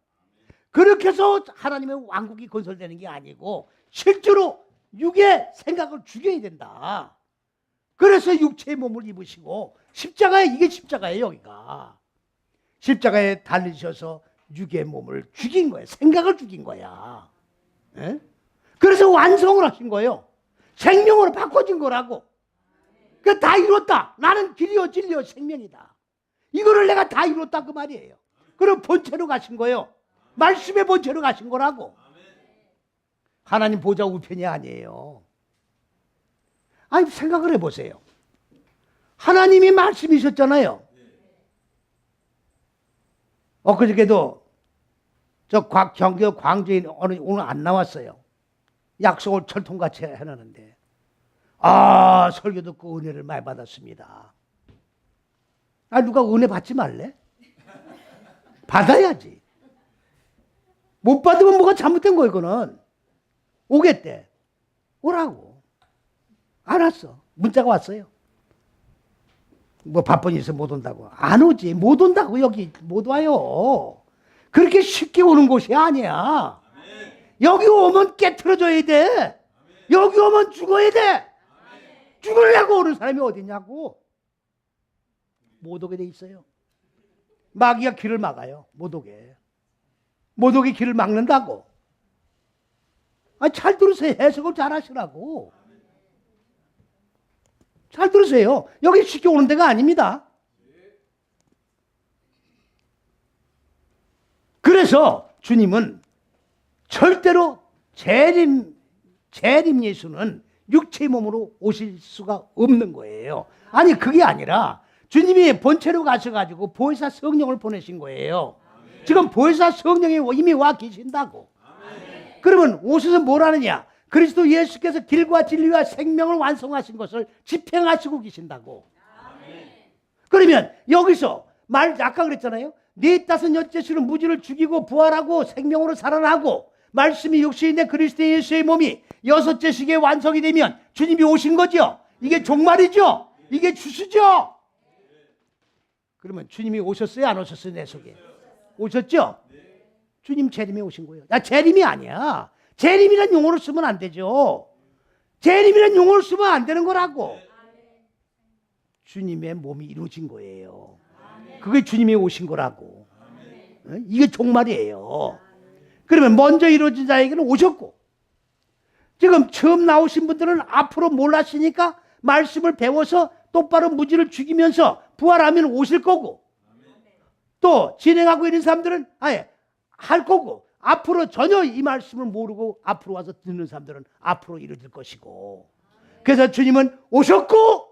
그렇게 해서 하나님의 왕국이 건설되는 게 아니고 실제로 육의 생각을 죽여야 된다. 그래서 육체의 몸을 입으시고 십자가에, 이게 십자가예요. 여기가 십자가에 달리셔서 육의 몸을 죽인 거예요. 생각을 죽인 거야. 예? 그래서 완성을 하신 거예요. 생명으로 바꿔진 거라고. 그 다 이뤘다. 나는 길이요 진리요 생명이다. 이거를 내가 다 이뤘다 그 말이에요. 그럼 본체로 가신 거예요. 말씀의 본체로 가신 거라고. 하나님 보좌 우편이 아니에요. 아니 생각을 해보세요. 하나님이 말씀이셨잖아요. 엊그저께도 저 경기도 광주에 오늘 안 나왔어요. 약속을 철통같이 해놨는데 설교 듣고 은혜를 많이 받았습니다. 누가 은혜 받지 말래? 받아야지. 못 받으면 뭐가 잘못된 거예요. 그거는 오겠대. 오라고. 알았어. 문자가 왔어요. 뭐 바쁜 일에서 못 온다고. 안 오지. 못 온다고. 여기 못 와요. 그렇게 쉽게 오는 곳이 아니야. 여기 오면 깨트려져야 돼. 여기 오면 죽어야 돼. 죽으려고 오는 사람이 어디냐고. 못 오게 돼 있어요. 마귀가 길을 막아요. 못 오게. 못 오게 길을 막는다고. 잘 들으세요. 해석을 잘 하시라고. 잘 들으세요. 여기 쉽게 오는 데가 아닙니다. 그래서 주님은 절대로 재림 예수는 육체의 몸으로 오실 수가 없는 거예요. 아니 그게 아니라 주님이 본체로 가셔가지고 보혜사 성령을 보내신 거예요. 지금 보혜사 성령이 이미 와 계신다고. 그러면 오셔서 뭘 하느냐? 그리스도 예수께서 길과 진리와 생명을 완성하신 것을 집행하시고 계신다고. 그러면 여기서 아까 그랬잖아요. 네 다섯 여째 주는 무지를 죽이고 부활하고 생명으로 살아나고 말씀이 육신인데 그리스도 예수의 몸이 여섯째 시기에 완성이 되면 주님이 오신 거죠. 이게 종말이죠. 이게 추수죠. 그러면 주님이 오셨어요? 안 오셨어요? 내 속에 오셨죠? 주님 재림에 오신 거예요. 재림이 아니야. 재림이란 용어를 쓰면 안 되죠. 재림이란 용어를 쓰면 안 되는 거라고. 주님의 몸이 이루어진 거예요. 그게 주님이 오신 거라고. 이게 종말이에요. 그러면 먼저 이루어진 자에게는 오셨고, 지금 처음 나오신 분들은 앞으로 몰랐으니까 말씀을 배워서 똑바로 무지를 죽이면서 부활하면 오실 거고, 또 진행하고 있는 사람들은 할 거고, 앞으로 전혀 이 말씀을 모르고 앞으로 와서 듣는 사람들은 앞으로 이루어질 것이고. 그래서 주님은 오셨고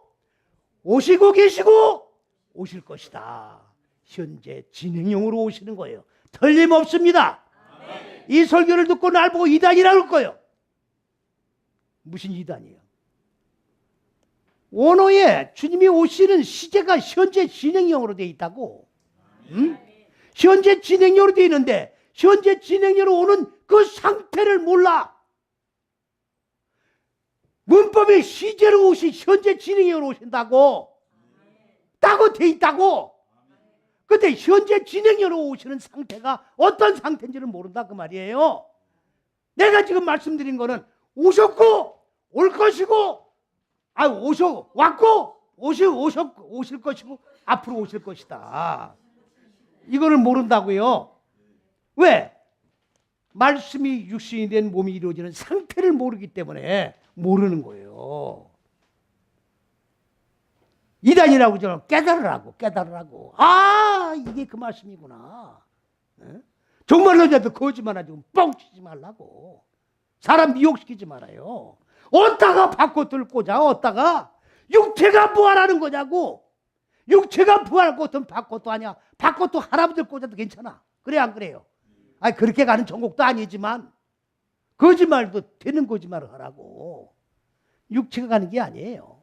오시고 계시고 오실 것이다. 현재 진행형으로 오시는 거예요. 틀림없습니다. 이 설교를 듣고 날 보고 이단이라고 할 거예요. 무슨 이단이에요? 원어에 주님이 오시는 시제가 현재 진행형으로 되어 있다고. 현재 진행형으로 되어 있는데 현재 진행형으로 오는 그 상태를 몰라. 문법이 시제로 오시 현재 진행형으로 오신다고. 따고 돼 있다고. 근데 현재 진행형으로 오시는 상태가 어떤 상태인지를 모른다 그 말이에요. 내가 지금 말씀드린 거는 오셨고 올 것이고 왔고, 오실 것이고, 앞으로 오실 것이다. 이거를 모른다고요. 왜? 말씀이 육신이 된 몸이 이루어지는 상태를 모르기 때문에 모르는 거예요. 이단이라고 저는 깨달으라고. 이게 그 말씀이구나. 정말로 저도 거짓말하지 뻥치지 말라고. 사람 미혹시키지 말아요. 어디다가 바꽃을 꽂아? 어디다가? 육체가 부활하는 거냐고. 육체가 부활할 것은 바꽃도 아니야. 바꽃도 할아버지들 꽂아도 괜찮아. 그래 안 그래요? 그렇게 가는 전곡도 아니지만 거짓말도 되는 거짓말을 하라고. 육체가 가는 게 아니에요.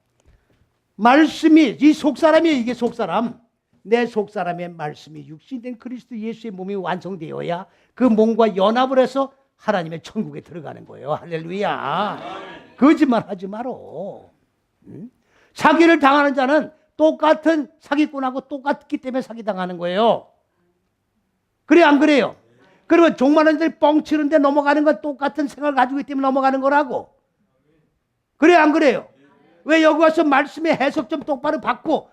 말씀이 이 속사람이에요. 이게 속사람. 내 속사람의 말씀이 육신된 그리스도 예수의 몸이 완성되어야 그 몸과 연합을 해서 하나님의 천국에 들어가는 거예요. 할렐루야. 거짓말 하지 말어. 사기를 당하는 자는 똑같은 사기꾼하고 똑같기 때문에 사기당하는 거예요. 그래 안 그래요? 그러면 종말한 자들이 뻥치는데 넘어가는 건 똑같은 생각을 가지고 있기 때문에 넘어가는 거라고. 그래 안 그래요? 왜 여기 와서 말씀의 해석 좀 똑바로 받고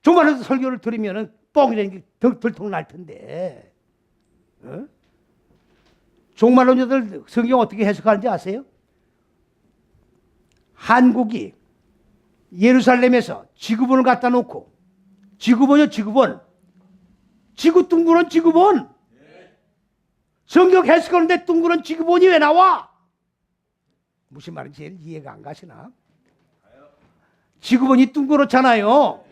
종말한 설교를 들으면 뻥이라는 게 들통 날 텐데. 종말론자들 성경 어떻게 해석하는지 아세요? 한국이 예루살렘에서 지구본을 갖다 놓고, 지구본이요 지구본, 지구 둥그런 지구본, 성경 해석하는데 둥그런 지구본이 왜 나와? 무슨 말인지 제일 이해가 안 가시나? 지구본이 둥그렇잖아요.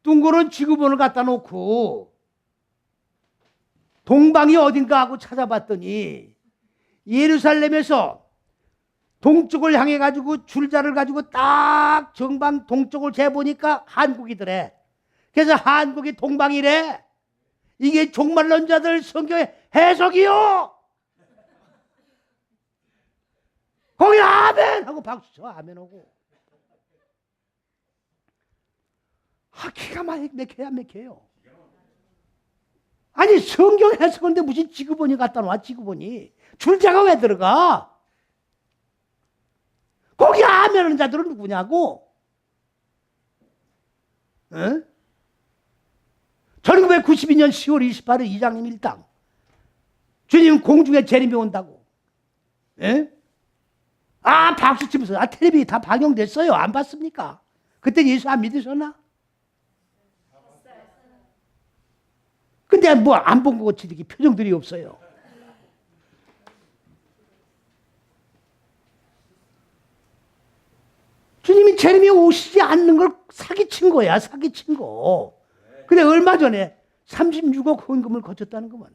둥그런 지구본을 갖다 놓고 동방이 어딘가 하고 찾아봤더니 예루살렘에서 동쪽을 향해 가지고 줄자를 가지고 딱 정방 동쪽을 재보니까 한국이더래. 그래서 한국이 동방이래. 이게 종말론자들 성경의 해석이요. 거기 아멘 하고 박수 쳐. 아멘 하고. 기가 막혀요. 아니 성경 해석인데 무슨 지구본이 갖다 놔. 지구본이 줄자가 왜 들어가? 거기 아멘 하는 자들은 누구냐고? 1992년 10월 28일 이장님 일당 주님 공중에 재림이 온다고. 박수 치면서 텔레비 다 방영됐어요. 안 봤습니까? 그때 예수 안 믿으셨나? 근데 뭐 안 본 것 같이 이렇게 표정들이 없어요. 주님이 재림이 오시지 않는 걸 사기친 거야. 사기친 거. 근데 얼마 전에 36억 헌금을 거쳤다는 거만.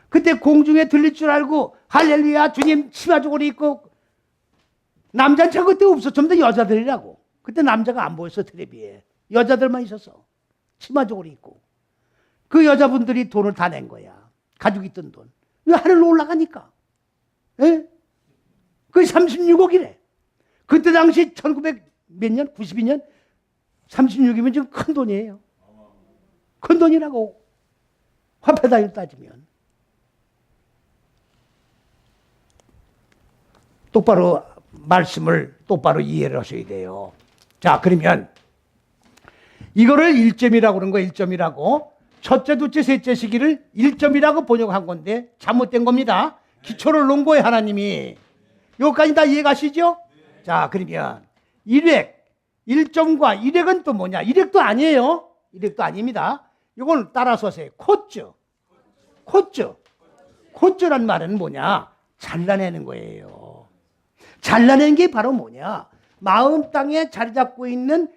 그때 공중에 들릴 줄 알고 할렐루야 주님 치마저고리 입고, 남자는 저 그때 없어. 전부 다 여자들이라고. 그때 남자가 안 보였어. 텔레비에 여자들만 있었어. 치마저고리 입고. 그 여자분들이 돈을 다 낸 거야. 가지고 있던 돈. 왜 하늘로 올라가니까. 그 36억이래. 그때 당시 1900 몇 년? 92년? 36이면 지금 큰 돈이에요. 큰 돈이라고. 화폐 단위로 따지면. 똑바로 말씀을 똑바로 이해를 하셔야 돼요. 자, 그러면 이거를 1점이라고 그런 거예요. 1점이라고. 첫째, 둘째, 셋째 시기를 1점이라고 번역한 건데 잘못된 겁니다. 기초를 놓은 거예요. 하나님이. 여기까지 다 이해가시죠? 자, 그러면 1점과 1획은 또 뭐냐? 1획도 아니에요. 1획도 아닙니다. 이걸 따라서 하세요. 콧조란 말은 뭐냐? 잘라내는 거예요. 잘라내는 게 바로 뭐냐? 마음 땅에 자리 잡고 있는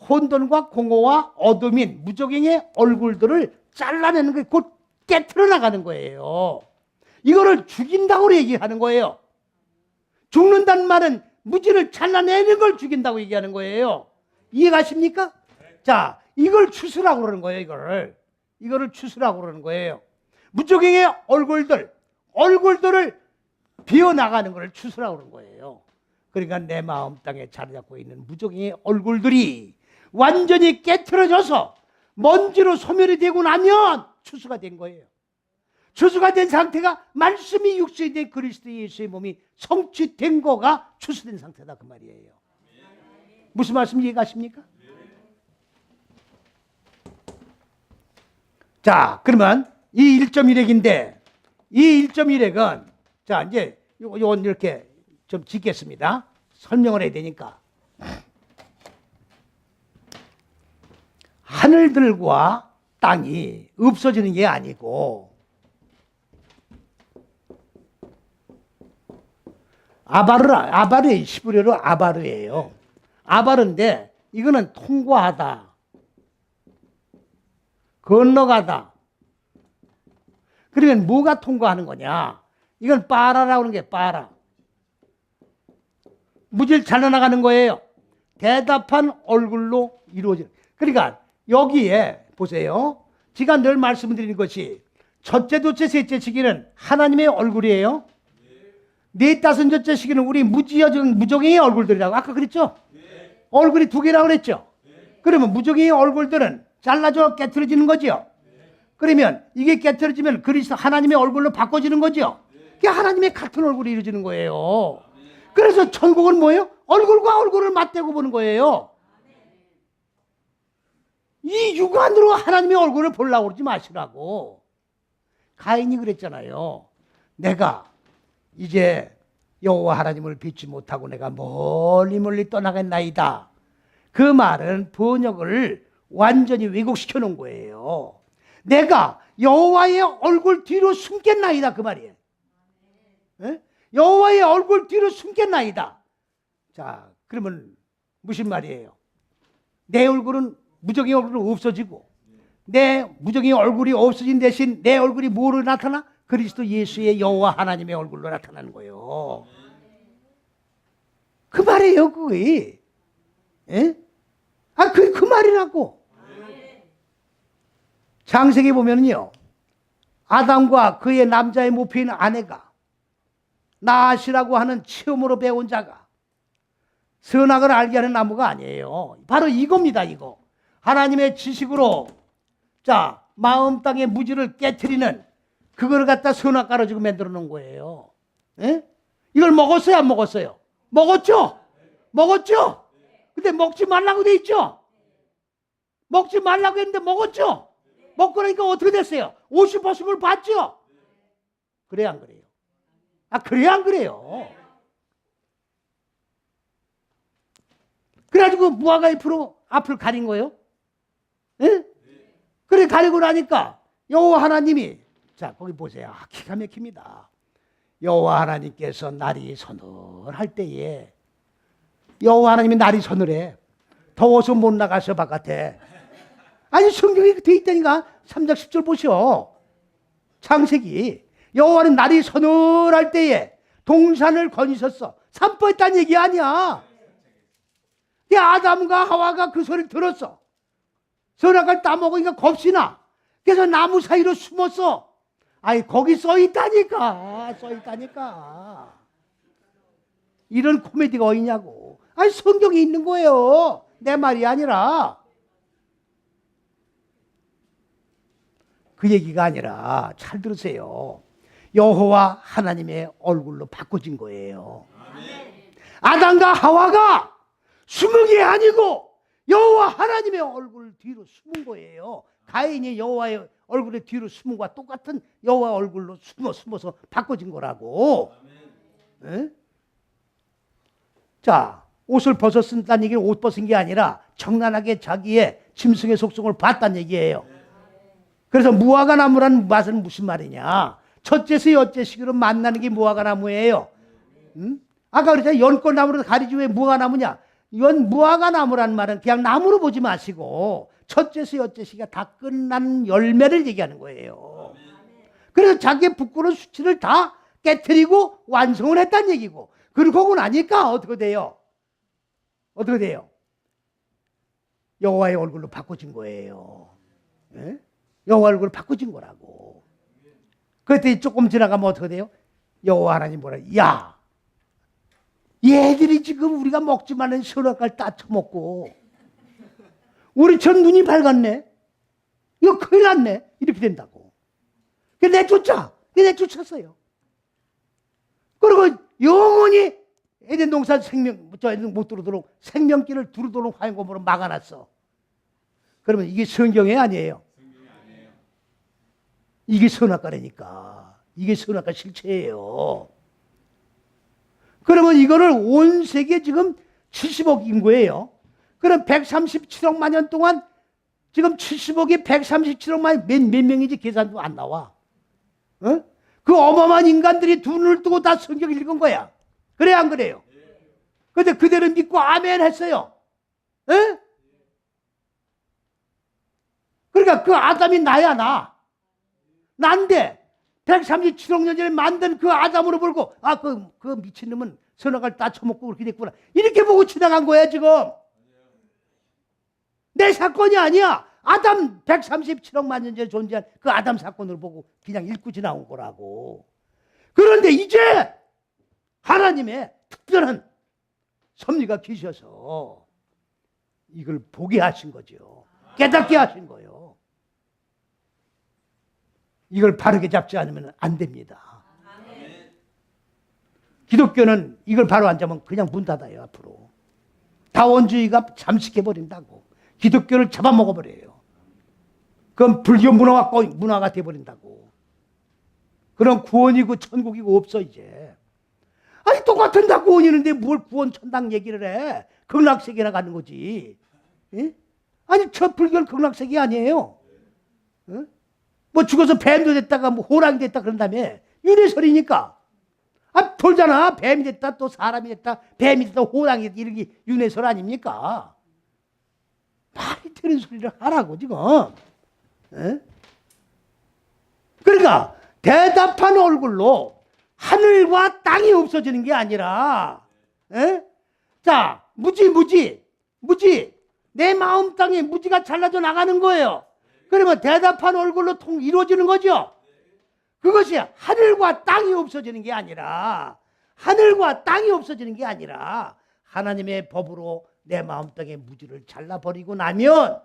혼돈과 공허와 어둠인 무적행의 얼굴들을 잘라내는 게 곧 깨트려 나가는 거예요. 이거를 죽인다고 얘기하는 거예요. 죽는다는 말은 무지를 잘라내는 걸 죽인다고 얘기하는 거예요. 이해가십니까? 자, 이걸 추수라고 그러는 거예요. 이거를 추수라고 그러는 거예요. 무적행의 얼굴들을 비워나가는 걸 추수라고 그러는 거예요. 그러니까 내 마음 땅에 자리 잡고 있는 무적행의 얼굴들이 완전히 깨트려져서 먼지로 소멸이 되고 나면 추수가 된 거예요. 추수가 된 상태가 말씀이 육신이 된 그리스도 예수의 몸이 성취된 거가 추수된 상태다 그 말이에요. 무슨 말씀 이해가십니까? 자, 그러면 이 1.1핵인데 이 1.1핵은 자, 이제 요건 이렇게 좀 짓겠습니다. 설명을 해야 되니까. 하늘들과 땅이 없어지는 게 아니고 아바르 시브리어로 아바르예요. 아바르인데 이거는 통과하다, 건너가다. 그러면 뭐가 통과하는 거냐? 이건 빠라라고 하는 게 빠라. 무질 잘라나가는 거예요. 대답한 얼굴로 이루어지는. 그러니까 여기에 보세요. 제가 늘 말씀드리는 것이 첫째, 둘째, 셋째 시기는 하나님의 얼굴이에요. 넷, 다섯, 여째 시기는 우리 무적행의 얼굴들이라고 아까 그랬죠? 얼굴이 두 개라고 그랬죠? 그러면 무적행의 얼굴들은 잘라져 깨트려지는 거죠. 그러면 이게 깨트려지면 그리스도 하나님의 얼굴로 바꿔지는 거죠. 그게 하나님의 같은 얼굴이 이루어지는 거예요. 그래서 천국은 뭐예요? 얼굴과 얼굴을 맞대고 보는 거예요. 이 육안으로 하나님의 얼굴을 보려고 그러지 마시라고. 가인이 그랬잖아요. 내가 이제 여호와 하나님을 뵙지 못하고 내가 멀리 멀리 떠나겠나이다. 그 말은 번역을 완전히 왜곡시켜 놓은 거예요. 내가 여호와의 얼굴 뒤로 숨겠나이다 그 말이에요. 네? 여호와의 얼굴 뒤로 숨겠나이다. 자, 그러면 무슨 말이에요? 내 얼굴은 무적의 얼굴은 없어지고 내 무적의 얼굴이 없어진 대신 내 얼굴이 뭐로 나타나? 그리스도 예수의 여호와 하나님의 얼굴로 나타나는 거예요. 그 말이에요, 그게. 예? 아, 그 말이라고. 창세기 보면요, 아담과 그의 남자의 모피인 아내가 나아시라고 하는 체험으로 배운 자가 선악을 알게 하는 나무가 아니에요. 바로 이겁니다, 이거. 하나님의 지식으로 자 마음 땅의 무지를 깨트리는 그걸 갖다 선악 가르치고 만들어 놓은 거예요. 예? 이걸 먹었어요, 안 먹었어요? 먹었죠? 먹었죠? 근데 먹지 말라고 돼 있죠? 먹지 말라고 했는데 먹었죠? 먹고 나니까 어떻게 됐어요? 50%를 봤죠? 그래야 안 그래요? 아, 그래야 안 그래요? 그래가지고 무화과 잎으로 앞을 가린 거예요? 예? 그래, 가리고 나니까 여호와 하나님이 자, 거기 보세요. 아, 기가 막힙니다. 여호와 하나님께서 날이 서늘할 때에 여호와 하나님이 날이 서늘해. 더워서 못 나가서 바깥에. 아니, 성경에 돼 있다니까. 3장 10절 보시오. 창세기. 여호와는 날이 서늘할 때에 동산을 거니셨어. 산포했다는 얘기 아니야. 아담과 하와가 그 소리를 들었어. 선악을 따먹으니까 겁이나. 그래서 나무 사이로 숨었어. 아니, 거기 써 있다니까. 써 있다니까. 이런 코미디가 어디냐고. 아니, 성경에 있는 거예요. 내 말이 아니라. 그 얘기가 아니라 잘 들으세요. 여호와 하나님의 얼굴로 바꿔진 거예요. 아담과 하와가 숨은 게 아니고 여호와 하나님의 얼굴 뒤로 숨은 거예요. 가인이 여호와의 얼굴의 뒤로 숨은 것과 똑같은 여호와 얼굴로 숨어서 바꿔진 거라고. 네? 자, 옷을 벗었다는 얘기는 옷 벗은 게 아니라 청란하게 자기의 짐승의 속성을 봤다는 얘기예요. 그래서 무화과 나무라는 맛은 무슨 말이냐? 첫째서 여째식으로 만나는 게 무화과 나무예요. 아까 그랬잖아요. 연꽃나무로 가리지 왜 무화과 나무냐? 이건 무화과 나무란 말은 그냥 나무로 보지 마시고 첫째서 여째식이 다 끝난 열매를 얘기하는 거예요. 그래서 자기의 부끄러운 수치를 다 깨트리고 완성을 했다는 얘기고, 그러고 나니까 어떻게 돼요? 어떻게 돼요? 여호와의 얼굴로 바꿔진 거예요. 예? 여호와 얼굴로 바꿔진 거라고. 그때 조금 지나가면 어떻게 돼요? 여호와 하나님 뭐라? 야, 얘들이 지금 우리가 먹지 말는 선악과를 따쳐먹고 우리처럼 눈이 밝았네. 이거 큰일 났네. 이렇게 된다고. 내쫓았어요. 그리고 영원히 에덴 동산 에덴 못 들어오도록 생명길을 두르도록 화염고문으로 막아놨어. 그러면 이게 성경이 아니에요. 이게 선악과라니까. 이게 선악과 실체예요. 그러면 이거를 온 세계 지금 70억 인구예요. 그럼 137억만 년 동안 지금 70억이 137억만 몇 명이지 계산도 안 나와. 어? 그 어마어마한 인간들이 두 눈을 뜨고 다 성경 읽은 거야. 그래 안 그래요? 근데 그대로 믿고 아멘 했어요. 에? 그러니까 그 아담이 나야 나. 난데 137억 년 전에 만든 그 아담으로 보고 그 미친놈은 선악을 다 처먹고 그렇게 됐구나. 이렇게 보고 지나간 거야 지금. 내 사건이 아니야. 아담 137억만 년 전에 존재한 그 아담 사건을 보고 그냥 읽고 지나온 거라고. 그런데 이제 하나님의 특별한 섭리가 계셔서 이걸 보게 하신 거죠. 깨닫게 하신 거예요. 이걸 바르게 잡지 않으면 안 됩니다. 기독교는 이걸 바로 안 잡으면 그냥 문 닫아요. 앞으로 다원주의가 잠식해버린다고. 기독교를 잡아먹어버려요. 그럼 불교 문화가 돼버린다고. 그럼 구원이고 천국이고 없어 이제. 아니 똑같은 다 구원이는데 뭘 구원 천당 얘기를 해. 극락세계나 가는 거지. 예? 아니 저 불교는 극락세계 아니에요. 예? 뭐 죽어서 뱀도 됐다가 뭐 호랑이 됐다 그런 다음에 윤회설이니까. 돌잖아. 뱀이 됐다 또 사람이 됐다 뱀이 됐다 호랑이 됐다 이렇게 윤회설 아닙니까? 말이 되는 소리를 하라고 지금. 에? 그러니까 대답한 얼굴로 하늘과 땅이 없어지는 게 아니라 에? 자 무지 내 마음 땅에 무지가 잘라져 나가는 거예요. 그러면 대답한 얼굴로 이루어지는 거죠. 그것이 하늘과 땅이 없어지는 게 아니라 하나님의 법으로 내 마음 땅에 무지를 잘라버리고 나면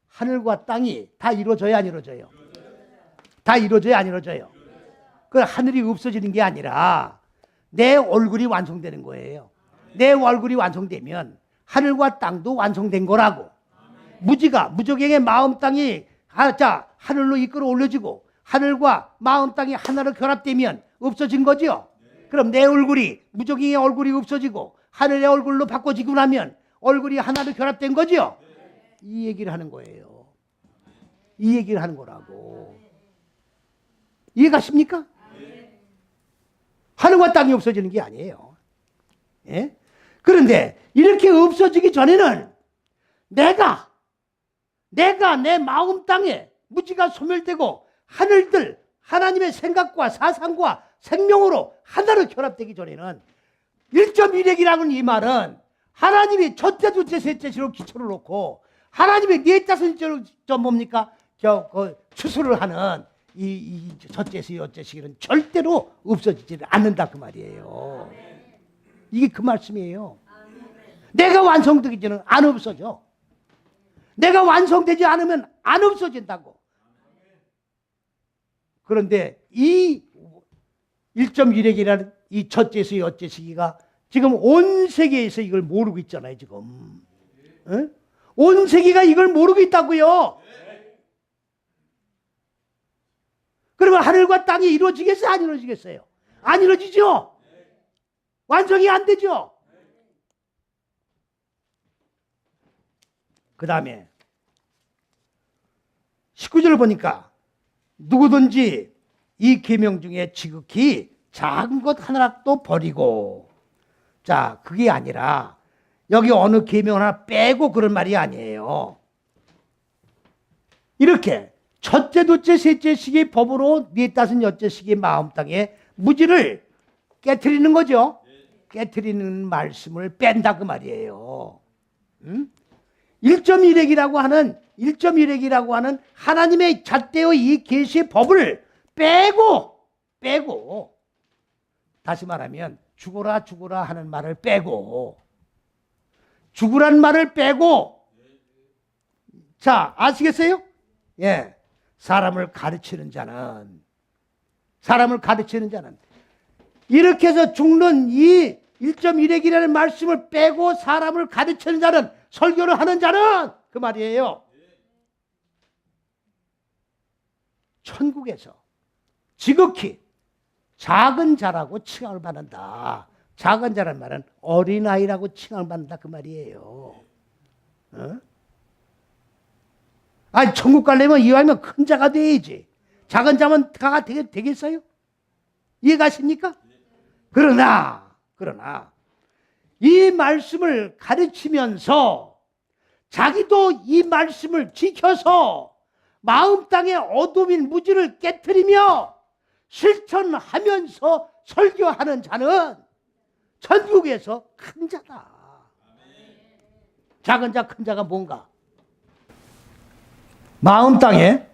하늘과 땅이 다 이루어져야 안 이루어져요? 다 이루어져야 안 이루어져요? 그 하늘이 없어지는 게 아니라 내 얼굴이 완성되는 거예요. 내 얼굴이 완성되면 하늘과 땅도 완성된 거라고. 무적행의 마음 땅이 하늘로 이끌어 올려지고 하늘과 마음 땅이 하나로 결합되면 없어진 거죠. 그럼 내 얼굴이 무적행의 얼굴이 없어지고 하늘의 얼굴로 바꿔지고 나면 얼굴이 하나로 결합된 거죠. 이 얘기를 하는 거예요. 이 얘기를 하는 거라고. 이해가십니까? 하늘과 땅이 없어지는 게 아니에요. 예? 그런데 이렇게 없어지기 전에는 내가 내 마음 땅에 무지가 소멸되고 하늘들 하나님의 생각과 사상과 생명으로 하나로 결합되기 전에는 1.1핵이라는 이 말은 하나님이 첫째, 둘째, 셋째로 기초를 놓고 하나님이 넷다섯째로 뭡니까? 추수를 하는 이 첫째시, 여째시기는 절대로 없어지지 않는다 그 말이에요. 이게 그 말씀이에요. 내가 완성되기 전에는 안 없어져. 내가 완성되지 않으면 안 없어진다고. 그런데 이 1.1핵이라는 이 첫째시, 여째시기가 지금 온 세계에서 이걸 모르고 있잖아요, 지금. 어? 온 세계가 이걸 모르고 있다고요. 그러면 하늘과 땅이 이루어지겠어요? 안 이루어지겠어요? 안 이루어지죠? 완성이 안 되죠? 그 다음에 19절을 보니까 누구든지 이 계명 중에 지극히 작은 것 하나라도 버리고, 자 그게 아니라 여기 어느 계명 하나 빼고 그런 말이 아니에요. 이렇게 첫째, 둘째, 셋째식의 법으로 넷다섯, 여째식의 마음 땅에 무지를 깨트리는 거죠. 깨트리는 말씀을 뺀다 그 말이에요. 1.1핵이라고 하는 하나님의 잣대의 이 계시의 법을 빼고 다시 말하면 죽어라 하는 말을 빼고, 죽으란 말을 빼고, 자 아시겠어요? 예, 사람을 가르치는 자는 사람을 가르치는 자는. 이렇게 해서 죽는 이 1.1핵이라는 말씀을 빼고 사람을 가르치는 자는, 설교를 하는 자는 그 말이에요. 천국에서 지극히 작은 자라고 칭함을 받는다. 작은 자란 말은 어린아이라고 칭함을 받는다 그 말이에요. 어? 아니 천국 가려면 이왕이면 큰 자가 돼야지. 작은 자만 가가 되겠어요? 이해가십니까? 그러나 이 말씀을 가르치면서 자기도 이 말씀을 지켜서 마음 땅의 어둠인 무지를 깨트리며 실천하면서 설교하는 자는 천국에서 큰 자다. 작은 자, 큰 자가 뭔가? 마음 땅에,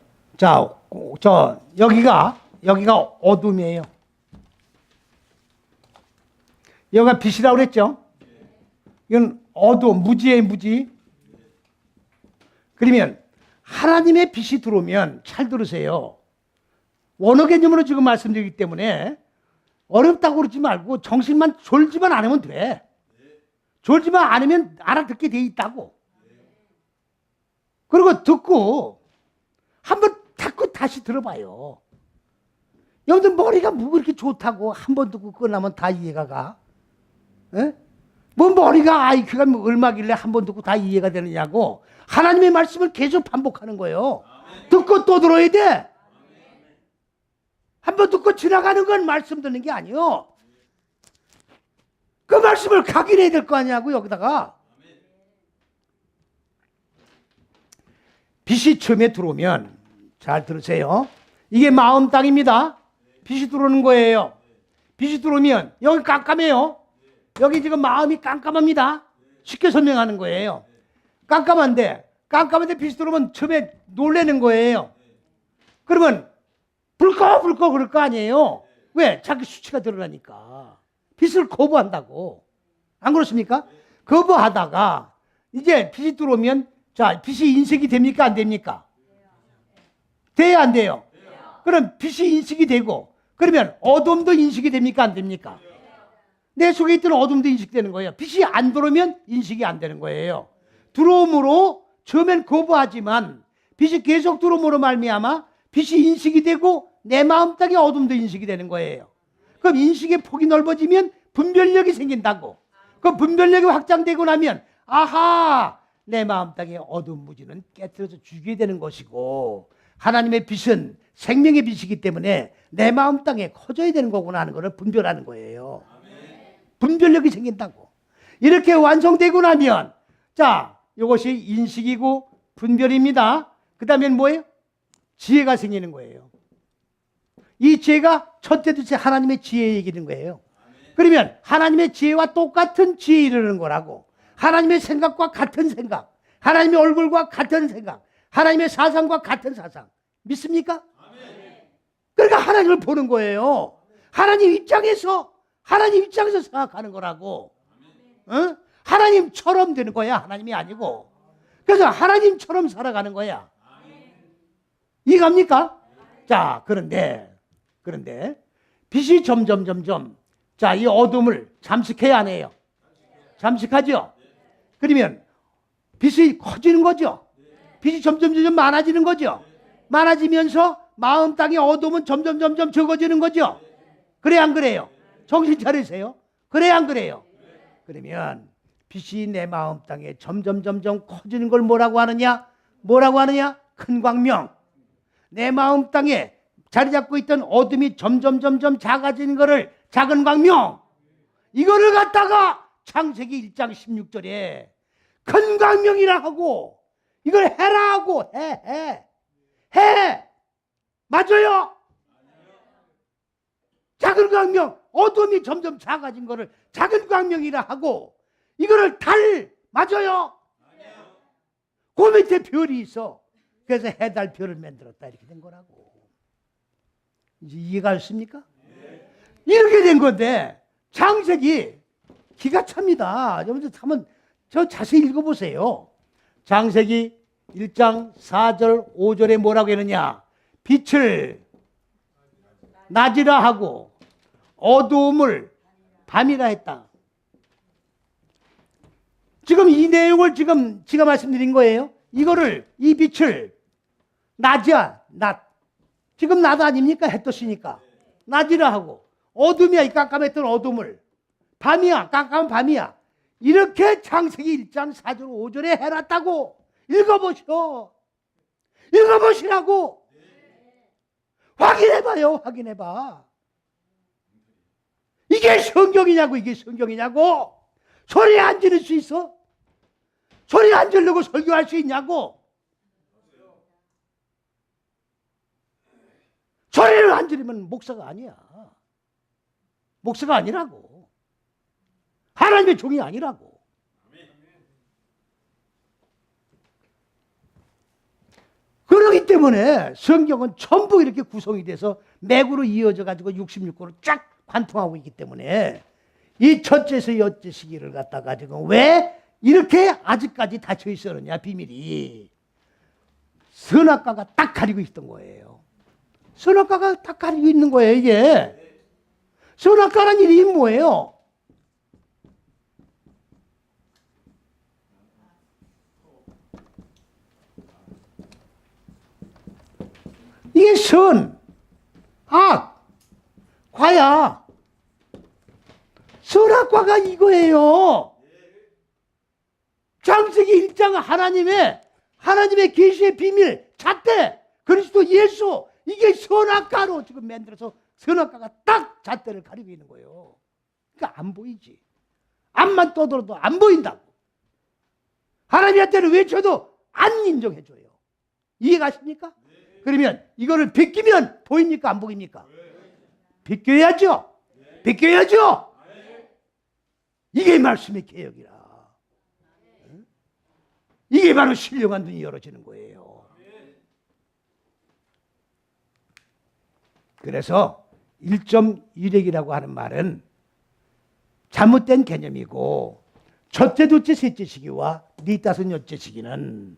여기가 어둠이에요. 여기가 빛이라고 그랬죠? 이건 어두움, 무지의 무지. 그러면 하나님의 빛이 들어오면, 잘 들으세요. 원어 개념으로 지금 말씀드리기 때문에 어렵다고 그러지 말고 정신만 졸지만 않으면 돼. 졸지만 않으면 알아듣게 돼 있다고. 그리고 듣고 한번 듣고 다시 들어봐요. 여러분들 머리가 뭐 그렇게 좋다고 한 번 듣고 끝나면 다 이해가 가? 에? 뭐 머리가 IQ가 뭐 얼마길래 한 번 듣고 다 이해가 되느냐고. 하나님의 말씀을 계속 반복하는 거예요. 듣고 또 들어야 돼. 한 번 듣고 지나가는 건 말씀 듣는 게 아니요. 그 말씀을 각인해야 될 거 아니냐고. 여기다가 빛이 처음에 들어오면, 잘 들으세요. 이게 마음 땅입니다. 빛이 들어오는 거예요. 빛이 들어오면 여기 깜깜해요. 여기 지금 마음이 깜깜합니다. 쉽게 설명하는 거예요. 깜깜한데 빛이 들어오면 처음에 놀라는 거예요. 그러면 불꺼 그럴 거 아니에요. 왜? 자기 수치가 드러나니까. 빛을 거부한다고. 안 그렇습니까? 거부하다가 이제 빛이 들어오면, 자, 빛이 인식이 됩니까? 안 됩니까? 돼야 안 돼요? 그럼 빛이 인식이 되고, 그러면 어둠도 인식이 됩니까? 안 됩니까? 내 속에 있던 어둠도 인식되는 거예요. 빛이 안 들어오면 인식이 안 되는 거예요. 들어옴으로 처음엔 거부하지만 빛이 계속 들어옴으로 말미암아 빛이 인식이 되고 내 마음 땅의 어둠도 인식이 되는 거예요. 그럼 인식의 폭이 넓어지면 분별력이 생긴다고. 그 분별력이 확장되고 나면, 아하, 내 마음 땅의 어둠 무지는 깨트려서 죽이게 되는 것이고, 하나님의 빛은 생명의 빛이기 때문에 내 마음 땅에 커져야 되는 거구나 하는 것을 분별하는 거예요. 분별력이 생긴다고. 이렇게 완성되고 나면, 자, 이것이 인식이고 분별입니다. 그 다음엔 뭐예요? 지혜가 생기는 거예요. 이 지혜가 첫째, 둘째 하나님의 지혜 얘기는 거예요. 그러면 하나님의 지혜와 똑같은 지혜에 이르는 거라고. 하나님의 생각과 같은 생각, 하나님의 얼굴과 같은 생각, 하나님의 사상과 같은 사상. 믿습니까? 그러니까 하나님을 보는 거예요. 하나님 입장에서 생각하는 거라고. 어? 하나님처럼 되는 거야. 하나님이 아니고. 그래서 하나님처럼 살아가는 거야. 이해갑니까? 자, 그런데 빛이 점점 자, 이 어둠을 잠식해야 안 해요? 잠식하죠? 그러면 빛이 커지는 거죠? 빛이 점점 많아지는 거죠? 많아지면서 마음 땅의 어둠은 점점 적어지는 거죠? 그래 안 그래요? 정신 차리세요. 그래 안 그래요? 그러면 빛이 내 마음 땅에 점점 커지는 걸 뭐라고 하느냐? 큰 광명. 내 마음 땅에 자리 잡고 있던 어둠이 점점 작아지는 거를 작은 광명. 이거를 갖다가 창세기 1장 16절에 큰 광명이라 하고, 이걸 해라 하고, 해. 맞아요? 작은 광명, 어둠이 점점 작아진 거를 작은 광명이라 하고, 이거를 달, 맞아요? 그 밑에 별이 있어. 그래서 해달별을 만들었다. 이렇게 된 거라고. 이제 이해가 됐습니까? 이렇게 된 건데, 창세기 기가 찹니다. 여러분들 한번 저 자세히 읽어보세요. 창세기 1장 4절 5절에 뭐라고 했느냐? 빛을 낮이라 하고 어두움을 밤이라 했다. 지금 이 내용을 지금 제가 말씀드린 거예요. 이거를, 이 빛을 낮이야, 낮. 지금 낮 아닙니까? 해 떴으니까. 낮이라 하고 어둠이야, 이 깜깜했던 어둠을. 밤이야, 깜깜한 밤이야. 이렇게 창세기 1장 4절 5절에 해놨다고. 읽어보시오. 읽어보시라고. 확인해봐요. 확인해봐. 이게 성경이냐고. 이게 성경이냐고. 소리 안 지를 수 있어? 소리 안 지르고 설교할 수 있냐고. 소리를 안 지르면 목사가 아니야. 목사가 아니라고. 하나님의 종이 아니라고. 그렇기 때문에 성경은 전부 이렇게 구성이 돼서 맥으로 이어져 가지고 66권으로 쫙 관통하고 있기 때문에 이 첫째에서 여째 시기를 갖다가 지금 왜 이렇게 아직까지 닫혀 있었느냐, 비밀이. 선악과가 딱 가리고 있던 거예요. 선악과가 딱 가리고 있는 거예요, 이게. 선악과란 일이 뭐예요? 이게 선, 악, 과야. 선악과가 이거예요. 창세기 1장 하나님의 계시의 비밀, 잣대, 그리스도 예수, 이게 선악과로 지금 만들어서 선악과가 딱 잣대를 가리고 있는 거예요. 그러니까 안 보이지. 앞만 떠들어도 안 보인다고. 하나님한테는 외쳐도 안 인정해줘요. 이해가십니까? 그러면 이거를 비끼면 보입니까? 안 보입니까? 비껴야죠. 비껴야죠. 이게 말씀의 개혁이라. 이게 바로 신령한 눈이 열어지는 거예요. 그래서 1.1핵이라고 하는 말은 잘못된 개념이고, 첫째, 둘째, 셋째 시기와 넷다섯, 여째 시기는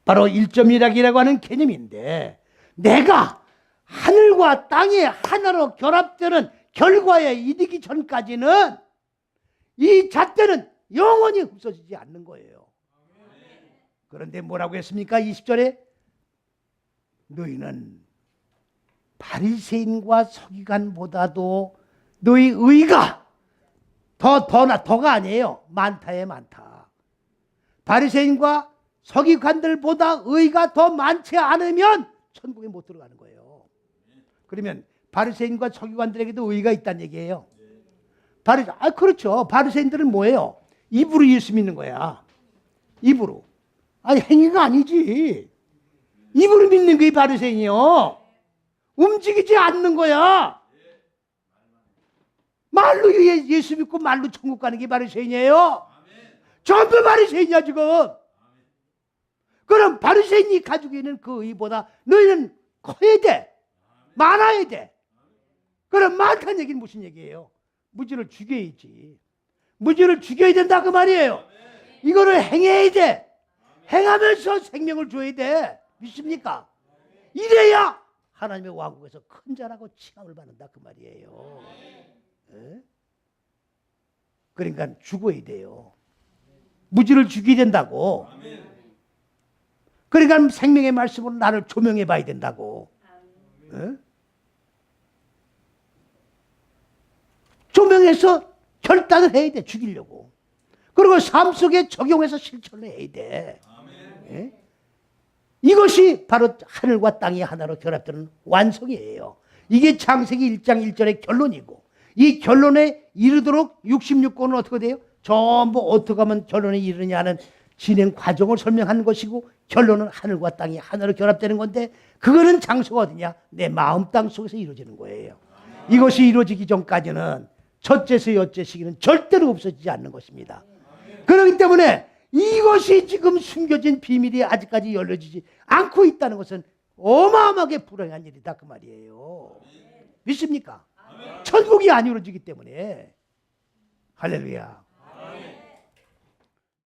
바로 1.1핵이라고 하는 개념인데, 내가 하늘과 땅이 하나로 결합되는 결과에 이르기 전까지는 이 잣대는 영원히 없어지지 않는 거예요. 그런데 뭐라고 했습니까? 20절에 너희는 바리새인과 서기관보다도 너희 의가 더가 아니에요. 많다에 많다. 바리새인과 서기관들보다 의가 더 많지 않으면 천국에 못 들어가는 거예요. 그러면 바리새인과 서기관들에게도 의가 있다는 얘기예요. 그렇죠. 바리새인들은 뭐예요? 입으로 예수 믿는 거야. 입으로. 아니, 행위가 아니지. 입으로 믿는 게 바리새인이요. 움직이지 않는 거야. 말로 예수 믿고 말로 천국 가는 게 바리새인이에요. 전부 바리새인이야 지금. 그럼 바리새인이 가지고 있는 그 의보다 너희는 커야 돼. 많아야 돼. 그럼 많다는 얘기는 무슨 얘기예요? 무지를 죽여야지. 무지를 죽여야 된다 그 말이에요. 이거를 행해야 돼. 행하면서 생명을 줘야 돼. 믿습니까? 이래야 하나님의 왕국에서 큰 자라고 칭함을 받는다 그 말이에요. 네? 그러니까 죽어야 돼요. 무지를 죽여야 된다고. 그러니까 생명의 말씀으로 나를 조명해 봐야 된다고. 네? 조명해서 결단을 해야 돼. 죽이려고. 그리고 삶 속에 적용해서 실천을 해야 돼. 네? 이것이 바로 하늘과 땅이 하나로 결합되는 완성이에요. 이게 창세기 1장 1절의 결론이고, 이 결론에 이르도록 66권은 어떻게 돼요? 전부 어떻게 하면 결론에 이르느냐는 진행 과정을 설명한 것이고, 결론은 하늘과 땅이 하나로 결합되는 건데, 그거는 장소가 어디냐? 내 마음 땅 속에서 이루어지는 거예요. 이것이 이루어지기 전까지는 첫째에서 여째 시기는 절대로 없어지지 않는 것입니다. 그렇기 때문에 이것이 지금 숨겨진 비밀이 아직까지 열려지지 않고 있다는 것은 어마어마하게 불행한 일이다 그 말이에요. 믿습니까? 천국이 안 이루어지기 때문에. 할렐루야.